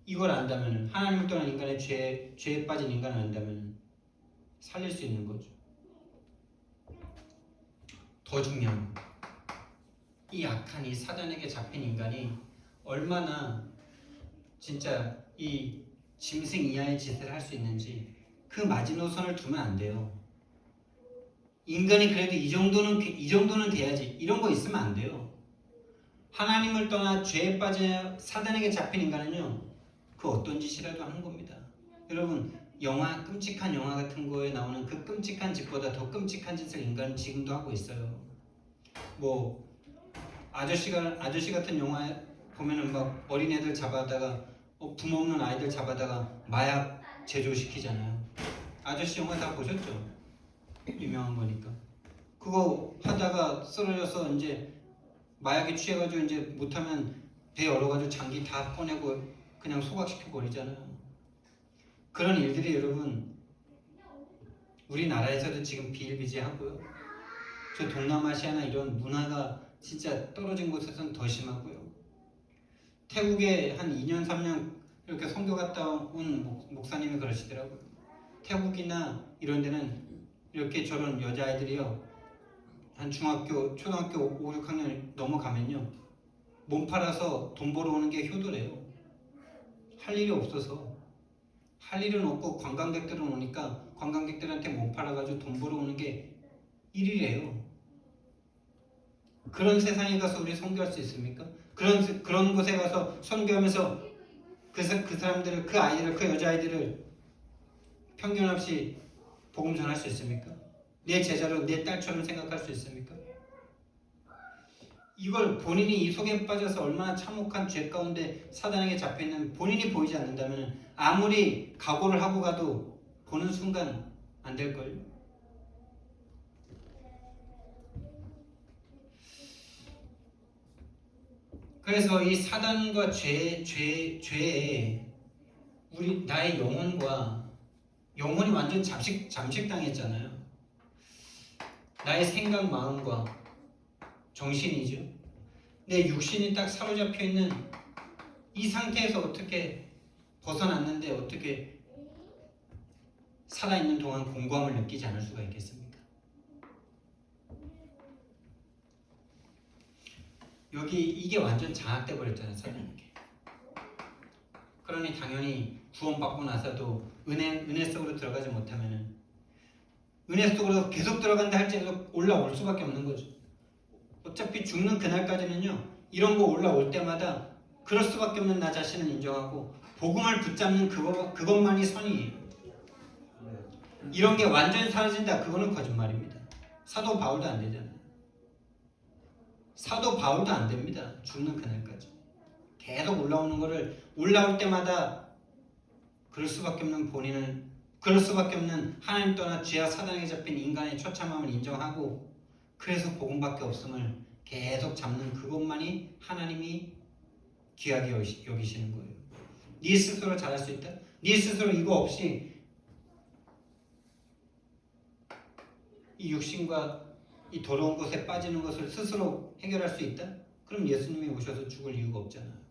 이걸 안다면 하나님을 떠난 인간의 죄에 빠진 인간을 안다면 살릴 수 있는 거죠. 더 중요한 거. 이 악한 이 사단에게 잡힌 인간이 얼마나 진짜 이 짐승 이하의 짓을 할 수 있는지 그 마지노선을 두면 안 돼요. 인간이 그래도 이 정도는 돼야지. 이런 거 있으면 안 돼요. 하나님을 떠나 죄에 빠져 사단에게 잡힌 인간은요, 그 어떤 짓이라도 하는 겁니다. 여러분, 끔찍한 영화 같은 거에 나오는 그 끔찍한 짓보다 더 끔찍한 짓을 인간은 지금도 하고 있어요. 뭐 아저씨 같은 영화 보면은 막 어린애들 잡아다가 부모 없는 아이들 잡아다가 마약 제조시키잖아요. 아저씨 영화 다 보셨죠? 유명한 거니까. 그거 하다가 쓰러져서 이제 마약에 취해가지고 이제 못하면 배 열어가지고 장기 다 꺼내고 그냥 소각시켜 버리잖아요. 그런 일들이 여러분 우리나라에서도 지금 비일비재하고요. 저 동남아시아나 이런 문화가 진짜 떨어진 곳에서는 더 심하고요. 태국에 한 2년 3년 이렇게 선교 갔다 온 목사님이 그러시더라고요. 태국이나 이런 데는 이렇게 저런 여자아이들이요, 한 초등학교 5, 6학년 넘어가면요, 몸 팔아서 돈 벌어 오는 게 효도래요. 할 일이 없어서. 할 일은 없고 관광객들은 오니까 관광객들한테 몸 팔아가지고 돈 벌어 오는 게 일이래요. 그런 세상에 가서 우리 선교할 수 있습니까? 그런 곳에 가서 선교하면서 그 사람들을, 그 아이들을, 그 여자아이들을 편견 없이 복음 전할 수 있습니까? 내 제자로, 내 딸처럼 생각할 수 있습니까? 이걸 본인이 이 속에 빠져서 얼마나 참혹한 죄 가운데 사단에게 잡혀있는 본인이 보이지 않는다면 아무리 각오를 하고 가도 보는 순간 안 될걸요? 그래서 이 사단과 죄에 나의 영혼이 완전 잠식당했잖아요. 나의 생각, 마음과 정신이죠. 내 육신이 딱 사로잡혀 있는 이 상태에서 어떻게 벗어났는데 어떻게 살아있는 동안 공고함을 느끼지 않을 수가 있겠습니까? 이게 완전 장악돼 버렸잖아요, 사단에게. 그러니 당연히 구원받고 나서도 은혜 속으로 들어가지 못하면은 은혜 속으로 계속 들어간다 할지라도 올라올 수밖에 없는 거죠. 어차피 죽는 그날까지는요, 이런 거 올라올 때마다 그럴 수밖에 없는 나 자신을 인정하고 복음을 붙잡는 그것만이 선이에요. 이런 게 완전히 사라진다, 그거는 거짓말입니다. 사도 바울도 안 되잖아요. 사도 바울도 안 됩니다. 죽는 그날까지. 계속 올라오는 거를 올라올 때마다 그럴 수밖에 없는 하나님 떠나 죄와 사단에게 잡힌 인간의 처참함을 인정하고 그래서 복음밖에 없음을 계속 잡는 그것만이 하나님이 귀하게 여기시는 거예요. 네 스스로 잘할 수 있다? 네 스스로 이거 없이 이 육신과 이 더러운 것에 빠지는 것을 스스로 해결할 수 있다? 그럼 예수님이 오셔서 죽을 이유가 없잖아요.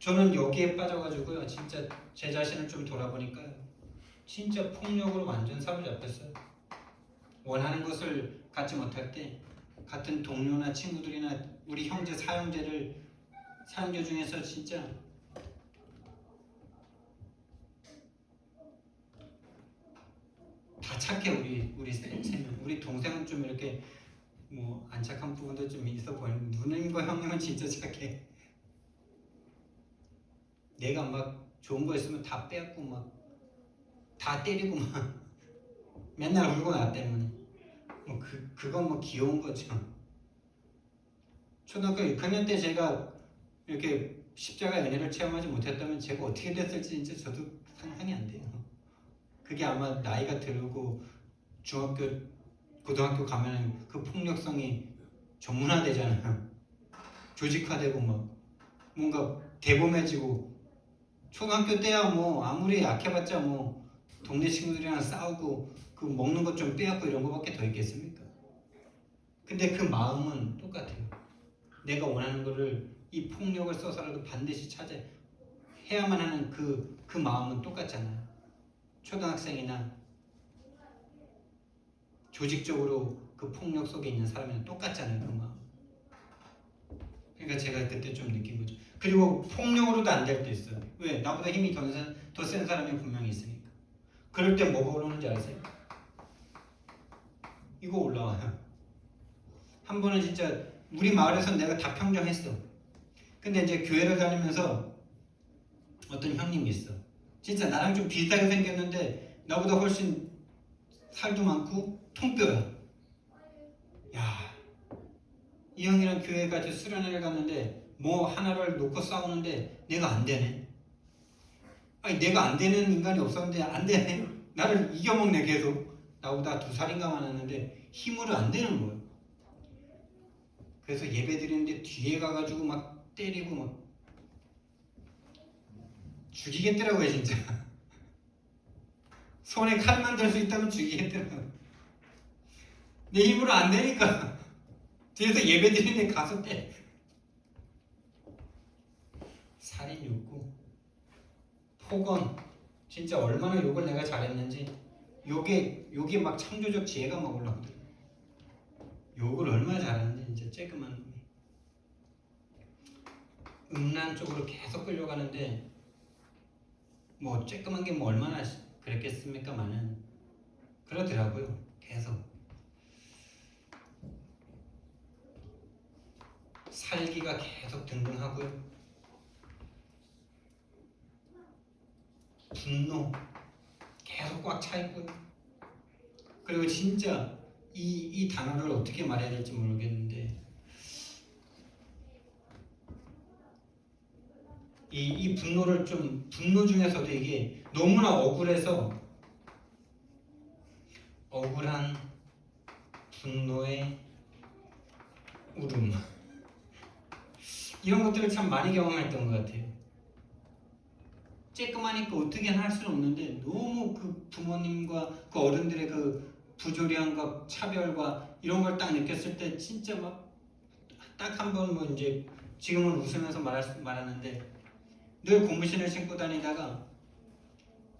저는 여기에 빠져가지고요. 진짜 제 자신을 좀 돌아보니까요. 진짜 폭력으로 완전 사로잡혔어요. 원하는 것을 갖지 못할 때 같은 동료나 친구들이나 우리 형제 사형제 중에서 진짜 다 착해. 우리 세 명. 우리 동생은 좀 이렇게 뭐 안 착한 부분도 좀 있어 보이는. 누님과 형님은 진짜 착해. 내가 막 좋은 거 있으면 다 빼앗고 막 다 때리고 막 맨날 울고 나 때문에 뭐 그건 뭐 귀여운 거죠. 초등학교 6학년 때 제가 이렇게 십자가 은혜를 체험하지 못했다면 제가 어떻게 됐을지 진짜 저도 상상이 안 돼요. 그게 아마 나이가 들고 중학교, 고등학교 가면 그 폭력성이 전문화되잖아요. 조직화되고 막 뭔가 대범해지고 초등학교 때야 뭐 아무리 약해봤자 뭐 동네 친구들이랑 싸우고 그 먹는 것 좀 빼앗고 이런 거밖에 더 있겠습니까? 근데 그 마음은 똑같아요. 내가 원하는 거를 이 폭력을 써서라도 반드시 해야만 하는 그 마음은 똑같잖아요. 초등학생이나 조직적으로 그 폭력 속에 있는 사람이랑 똑같잖아요. 그 마음. 그러니까 제가 그때 좀 느낀 거죠. 그리고 폭력으로도 안 될 때 있어요. 왜? 나보다 힘이 더 센 사람이 분명히 있으니까. 그럴 때 뭐가 오르는지 아세요? 이거 올라와요. 한 번은 진짜 우리 마을에서 내가 다 평정했어. 근데 이제 교회를 다니면서 어떤 형님이 있어. 진짜 나랑 좀 비슷하게 생겼는데 나보다 훨씬 살도 많고 통뼈야. 야, 이 형이랑 교회 같이 수련회를 갔는데 뭐 하나를 놓고 싸우는데 내가 안 되네. 아니 내가 안 되는 인간이 없었는데 안 되네. 나를 이겨먹네 계속. 나보다 2살인가 많았는데 힘으로 안 되는 거예요. 그래서 예배 드리는데 뒤에 가가지고 막 때리고 막 죽이겠더라고요 진짜. 손에 칼만 들 수 있다면 죽이겠더라고요. 내 힘으로 안 되니까 뒤에서 예배 드리는데 가서 때 살인 욕구, 폭언, 진짜 얼마나 욕을 내가 잘했는지 욕에 막 창조적 지혜가 막 올라오더라고요. 욕을 얼마나 잘하는지 진짜 쬐끄만 놈이. 음란 쪽으로 계속 끌려가는데 뭐 쬐끄만 게 뭐 얼마나 그랬겠습니까마는 그러더라고요. 계속 살기가 계속 등등하고요. 분노 계속 꽉 차 있고요. 그리고 진짜 이 단어를 어떻게 말해야 될지 모르겠는데 이 분노를 좀 분노 중에서도 이게 너무나 억울해서 억울한 분노의 울음 이런 것들을 참 많이 경험했던 것 같아요. 쬐끄마니까 어떻게 할 수는 없는데 너무 그 부모님과 그 어른들의 그 부조리함과 차별과 이런 걸 딱 느꼈을 때 진짜 막 딱 한 번 뭐 이제 지금은 웃으면서 말하는데 늘 고무신을 신고 다니다가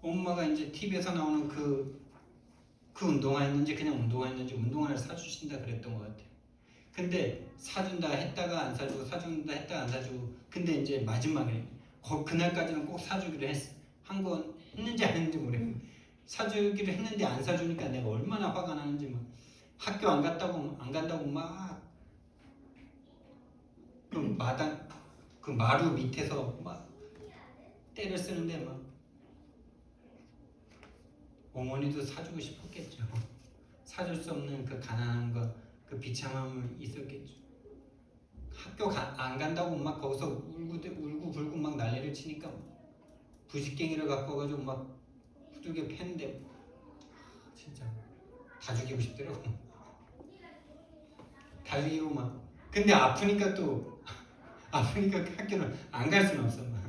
엄마가 이제 TV에서 나오는 그 운동화였는지 그냥 운동화였는지 운동화를 사주신다 그랬던 것 같아요. 근데 사준다 했다가 안 사주고 사준다 했다가 안 사주고 근데 이제 마지막에 그날까지는 꼭 사주기로 한 건 했는지 안 했는지 모르겠는데 사주기로 했는데 안 사주니까 내가 얼마나 화가 나는지 막 학교 안 간다고 막 그 마당 그 마루 밑에서 막 때를 쓰는데 막 어머니도 사주고 싶었겠죠. 사줄 수 없는 그 가난함과 그 비참함이 있었겠죠. 학교 안 간다고 막 거기서 울고 불고 막 난리를 치니까 부식갱이를 갖고 와가지고 막 두들겨 패는데 진짜 다 죽이고 싶더라고. 다 죽이고 막 근데 아프니까 그 학교를 안 갈 수는 없어. 막.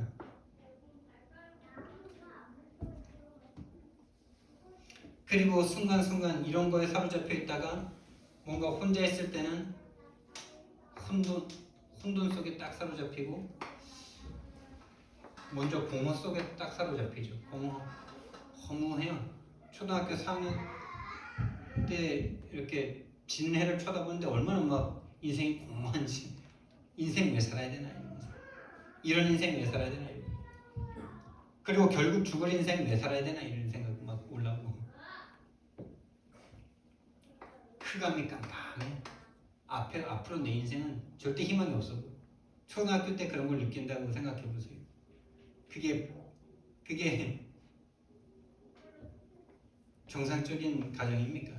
그리고 순간순간 이런 거에 사로잡혀 있다가 뭔가 혼자 있을 때는 혼돈 속에 딱 사로잡히고 먼저 공허 속에 딱 사로잡히죠. 허무해요. 초등학교 4학년 때 이렇게 지는 해를 쳐다보는데 얼마나 막 인생이 공허한지, 인생 왜 살아야 되나 이러면서, 이런 인생 왜 살아야 되나 이러면서. 그리고 결국 죽을 인생 왜 살아야 되나 이런 생각 막 올라오고, 흑암이 깜깜해. 앞으로 내 인생은 절대 희망이 없어. 초등학교 때 그런 걸 느낀다고 생각해 보세요. 그게 정상적인 가정입니까?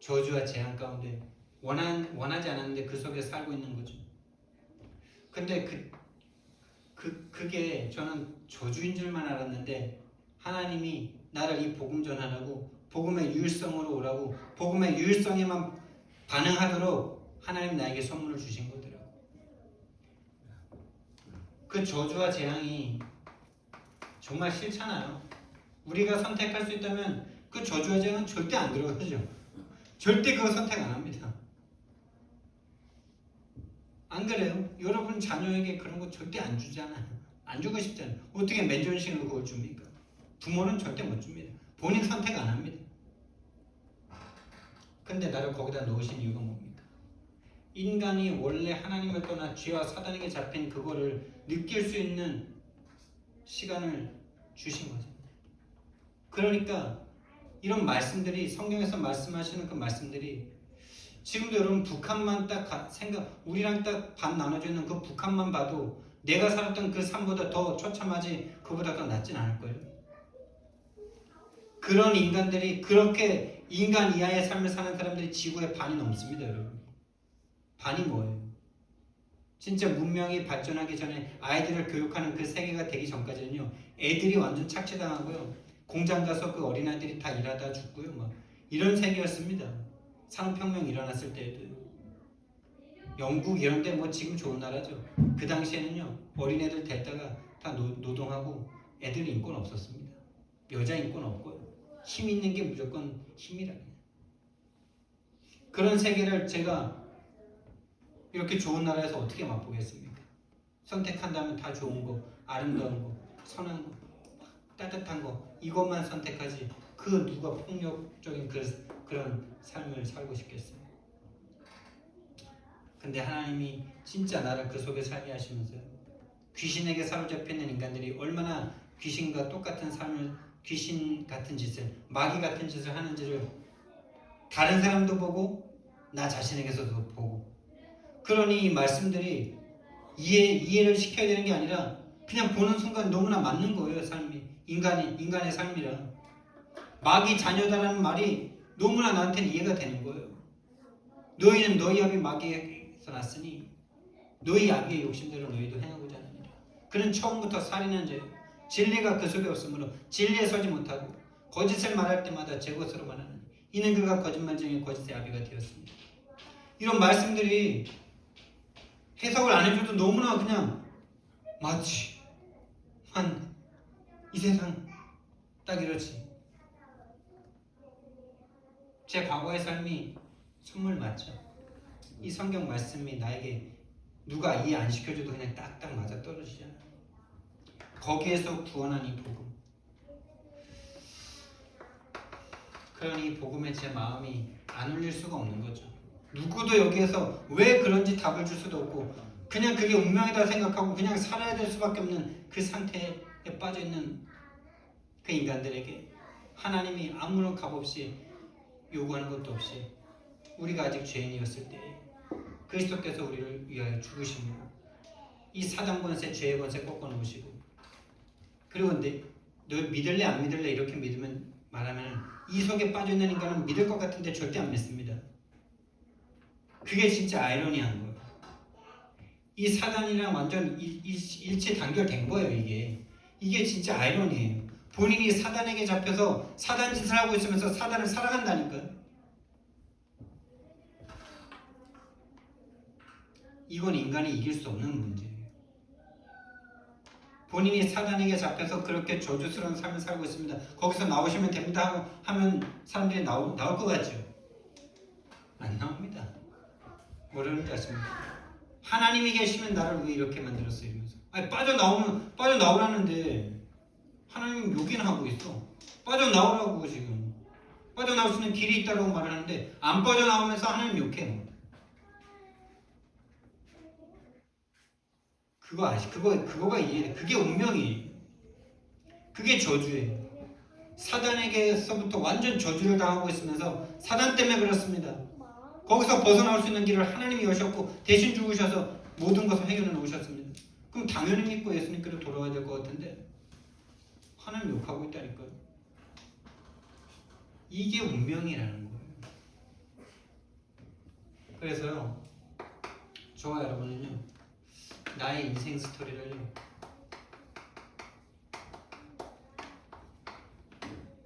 저주와 재앙 가운데 원하지 않았는데 그 속에 살고 있는 거죠. 근데 그게 저는 저주인 줄만 알았는데 하나님이 나를 이 복음 전하라고, 복음의 유일성으로 오라고, 복음의 유일성에만 반응하도록 하나님 나에게 선물을 주신 거더라고요. 그 저주와 재앙이 정말 싫잖아요. 우리가 선택할 수 있다면 그 저주와 재앙은 절대 안 들어가죠. 절대 그거 선택 안 합니다. 안 그래요? 여러분 자녀에게 그런 거 절대 안 주잖아요. 안 주고 싶잖아요. 어떻게 맨존신으로 그걸 줍니까? 부모는 절대 못 줍니다. 본인 선택 안 합니다. 근데 나를 거기다 넣으신 이유가 뭡니까? 인간이 원래 하나님을 떠나 죄와 사단에게 잡힌 그거를 느낄 수 있는 시간을 주신 거죠. 그러니까 이런 말씀들이, 성경에서 말씀하시는 그 말씀들이 지금도 여러분 북한만 딱 우리랑 딱 반 나눠져 있는 그 북한만 봐도 내가 살았던 그 삶보다 더 처참하지, 그보다 더 낫진 않을 거예요. 그런 인간들이, 그렇게 인간 이하의 삶을 사는 사람들이 지구의 반이 넘습니다, 여러분. 반이 뭐예요? 진짜 문명이 발전하기 전에 아이들을 교육하는 그 세계가 되기 전까지는요, 애들이 완전 착취당하고요, 공장 가서 그 어린아이들이 다 일하다 죽고요, 막 이런 세계였습니다. 산업혁명 일어났을 때에도. 영국 이런 데 뭐 지금 좋은 나라죠. 그 당시에는요, 어린애들 데다가 다 노동하고 애들 인권 없었습니다. 여자 인권 없고요. 힘 있는 게 무조건 힘이라. 그런 세계를 제가 이렇게 좋은 나라에서 어떻게 맛보겠습니까? 선택한다면 다 좋은 거, 아름다운 거, 선한 거, 따뜻한 거, 이것만 선택하지 그 누가 폭력적인 그런 삶을 살고 싶겠어요? 근데 하나님이 진짜 나를 그 속에 살게 하시면서 귀신에게 사로잡혀 있는 인간들이 얼마나 귀신과 똑같은 삶을, 귀신 같은 짓을, 마귀 같은 짓을 하는지를 다른 사람도 보고 나 자신에게서도 보고, 그러니 이 말씀들이 이해를 시켜야 되는 게 아니라 그냥 보는 순간 너무나 맞는 거예요. 삶이, 인간의 삶이라. 마귀 자녀다라는 말이 너무나 나한테는 이해가 되는 거예요. 너희는 너희 아비 마귀에서 났으니 너희 아비의 욕심대로 너희도 행하고자 하느니라. 그는 처음부터 살인한 죄, 진리가 그 속에 없으므로 진리에 서지 못하고 거짓을 말할 때마다 제 것으로 말하느니 이는 그가 거짓말 중에 거짓의 아비가 되었습니다. 이런 말씀들이 해석을 안 해줘도 너무나 그냥 마치 이 세상 딱 이렇지. 제 과거의 삶이 선물 맞죠? 이 성경 말씀이 나에게 누가 이해 안 시켜줘도 그냥 딱딱 맞아 떨어지잖아요. 거기에서 구원한 이 복음. 그러니 복음에 제 마음이 안 울릴 수가 없는 거죠. 누구도 여기에서 왜 그런지 답을 줄 수도 없고 그냥 그게 운명이다 생각하고 그냥 살아야 될 수밖에 없는 그 상태에 빠져있는 그 인간들에게 하나님이 아무런 값 없이 요구하는 것도 없이 우리가 아직 죄인이었을 때 그리스도께서 우리를 위하여 죽으시고 이 사단 권세, 죄의 권세 꺾어놓으시고, 그리고 너 믿을래 안 믿을래 이렇게 말하면 이 속에 빠져있는 인간은 믿을 것 같은데 절대 안 믿습니다. 그게 진짜 아이러니한 거예요. 이 사단이랑 완전 일체 단결된 거예요. 이게 진짜 아이러니예요. 본인이 사단에게 잡혀서 사단 짓을 하고 있으면서 사단을 사랑한다니까요. 이건 인간이 이길 수 없는 문제예요. 본인이 사단에게 잡혀서 그렇게 저주스러운 삶을 살고 있습니다. 거기서 나오시면 됩니다 하면 사람들이 나올 것 같죠? 안 나옵니다. 뭐라는지 아십니까? 하나님이 계시면 나를 왜 이렇게 만들었어요? 이러면서 아니 빠져나오라는데 하나님 욕이나 하고 있어. 빠져나오라고 지금. 빠져나올 수 있는 길이 있다고 말을 하는데 안 빠져나오면서 하나님 욕해. 그거가 이해돼. 그게 운명이에요. 그게 저주예요. 사단에게서부터 완전 저주를 당하고 있으면서 사단 때문에 그렇습니다. 거기서 벗어나올 수 있는 길을 하나님이 여셨고 대신 죽으셔서 모든 것을 해결해 놓으셨습니다. 그럼 당연히 믿고 예수님께로 돌아와야 될 것 같은데 하나님 욕하고 있다니까요. 이게 운명이라는 거예요. 그래서요, 저와 여러분은요, 나의 인생 스토리를요,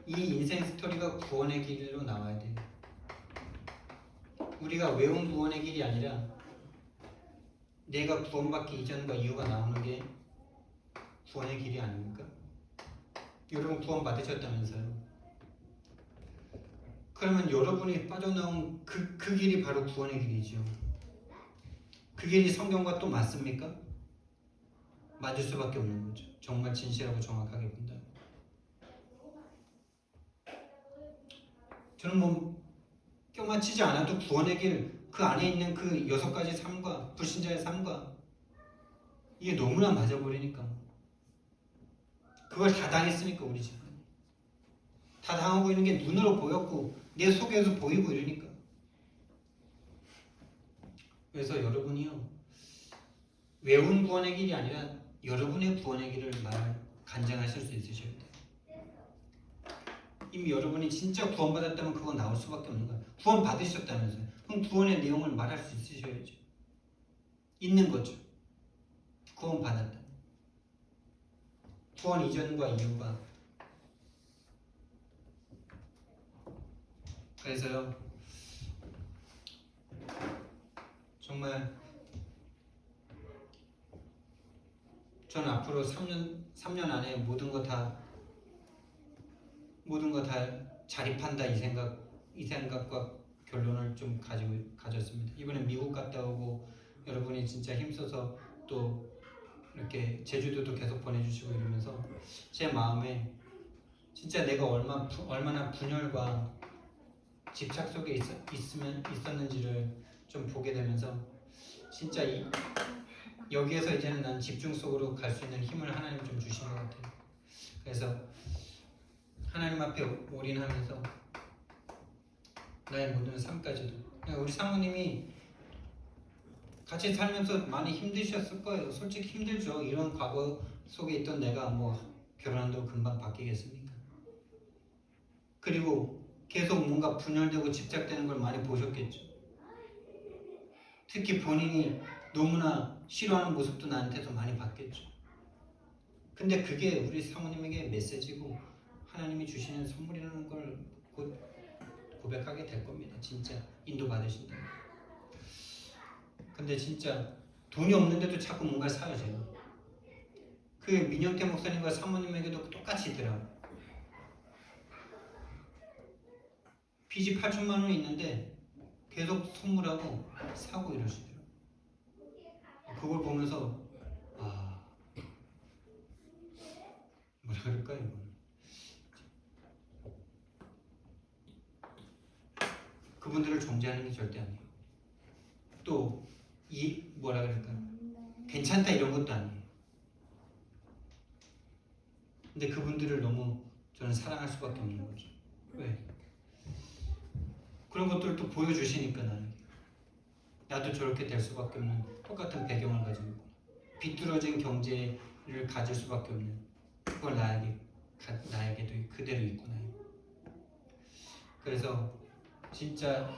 이 인생 스토리가 구원의 길로 나와야 돼요. 우리가 외운 구원의 길이 아니라 내가 구원받기 이전과 이후가 나오는 게 구원의 길이 아닙니까? 여러분 구원 받으셨다면서요. 그러면 여러분이 빠져나온 그 길이 바로 구원의 길이죠. 그 길이 성경과 또 맞습니까? 맞을 수밖에 없는 거죠. 정말 진실하고 정확하게 본다. 저는 뭐 껴맞히지 않아도 구원의 길, 그 안에 있는 그 6가지 삶과 불신자의 삶과 이게 너무나 맞아버리니까 그걸 다 당했으니까 우리 집안이 다 당하고 있는 게 눈으로 보였고 내 속에서 보이고 이러니까. 그래서 여러분이요, 외운 구원의 길이 아니라 여러분의 구원의 길을 간증하실 수 있으셔야 돼요. 이미 여러분이 진짜 구원받았다면 그거 나올 수밖에 없는 거예요. 구원 받으셨다면서요. 그럼 구원의 내용을 말할 수 있으셔야죠. 있는 거죠. 구원 받았다. 구원 이전과 이후가. 그래서요, 정말 저는 앞으로 3년 안에 모든 거 다 자립한다 이 생각과 결론을 좀 가졌습니다. 이번에 미국 갔다 오고 여러분이 진짜 힘써서 또 이렇게 제주도도 계속 보내주시고 이러면서 제 마음에 진짜 내가 얼마나 분열과 집착 속에 있었는지를 좀 보게 되면서 진짜 여기에서 이제는 난 집중 속으로 갈 수 있는 힘을 하나님 좀 주신 것 같아요. 그래서 하나님 앞에 올인하면서 나의 모든 삶까지도, 우리 사모님이 같이 살면서 많이 힘드셨을 거예요. 솔직히 힘들죠. 이런 과거 속에 있던 내가 뭐 결혼한다고 금방 바뀌겠습니까? 그리고 계속 뭔가 분열되고 집착되는 걸 많이 보셨겠죠. 특히 본인이 너무나 싫어하는 모습도 나한테서 많이 봤겠죠. 근데 그게 우리 사모님에게 메시지고 하나님이 주시는 선물이라는 걸 곧 고백하게 될 겁니다. 진짜 인도받으신다. 근데 진짜 돈이 없는데도 자꾸 뭔가 사요. 제가 그 민영태 목사님과 사모님에게도 똑같이 있더라고요. 빚이 8천만 원이 있는데 계속 선물하고 사고 이러시더라고요. 그걸 보면서 뭐라 그럴까요? 이건 그분들을 정죄하는 게 절대 아니에요. 또 뭐라 그럴까요? 괜찮다 이런 것도 아니에요. 근데 그분들을 너무 저는 사랑할 수밖에 없는 거죠. 왜? 그런 것들을 또 보여주시니까 나도 저렇게 될 수밖에 없는 똑같은 배경을 가지고 있고 비뚤어진 경제를 가질 수밖에 없는 그걸 나에게도 그대로 있구나. 그래서 진짜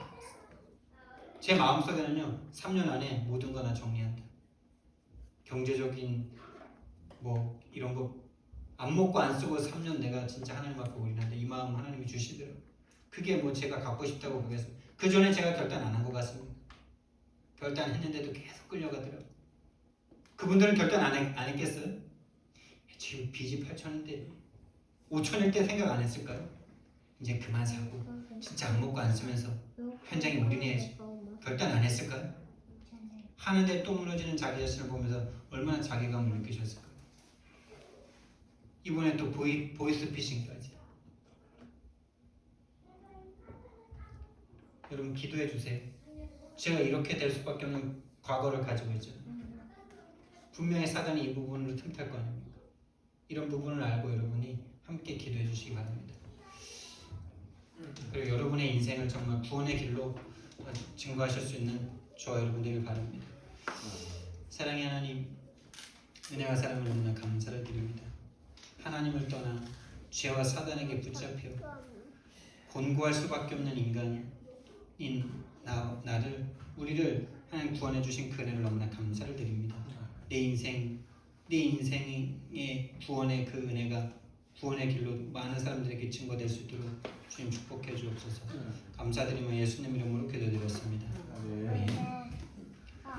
제 마음속에는요, 3년 안에 모든 거 나 정리한다. 경제적인 뭐 이런 거 안 먹고 안 쓰고 3년 내가 진짜 하나님 앞에 올인한다. 이 마음 하나님이 주시더라고요. 그게 뭐 제가 갖고 싶다고 보겠어요. 그 전에 제가 결단 안 한 것 같습니다. 결단했는데도 계속 끌려가더라고요. 그분들은 결단 안 했겠어요? 지금 빚이 8천인데 5천일 때 생각 안 했을까요? 이제 그만 사고 진짜 안 먹고 안 쓰면서 현장에 올인해야지. 결단 안 했을까요? 하는데 또 무너지는 자기 자신을 보면서 얼마나 자괴감을 느끼셨을까요? 이번에 또 보이스피싱까지. 여러분 기도해 주세요. 제가 이렇게 될 수밖에 없는 과거를 가지고 있잖아요. 분명히 사단이 이 부분으로 틈탈 거 아닙니까? 이런 부분을 알고 여러분이 함께 기도해 주시기 바랍니다. 그리고 여러분의 인생을 정말 구원의 길로 증거하실 수 있는 저와 여러분 되길 바랍니다. 사랑의 하나님, 은혜와 사랑을 너무나 감사를 드립니다. 하나님을 떠나 죄와 사단에게 붙잡혀 곤고할 수밖에 없는 인간인 우리를 하나님 구원해 주신 그 은혜를 너무나 감사를 드립니다. 내 인생의 구원의 그 은혜가 구원의 길로 많은 사람들에게 증거될 수 있도록 주님 축복해 주옵소서. 감사드리며 예수님 이름으로 기도드렸습니다. 아멘.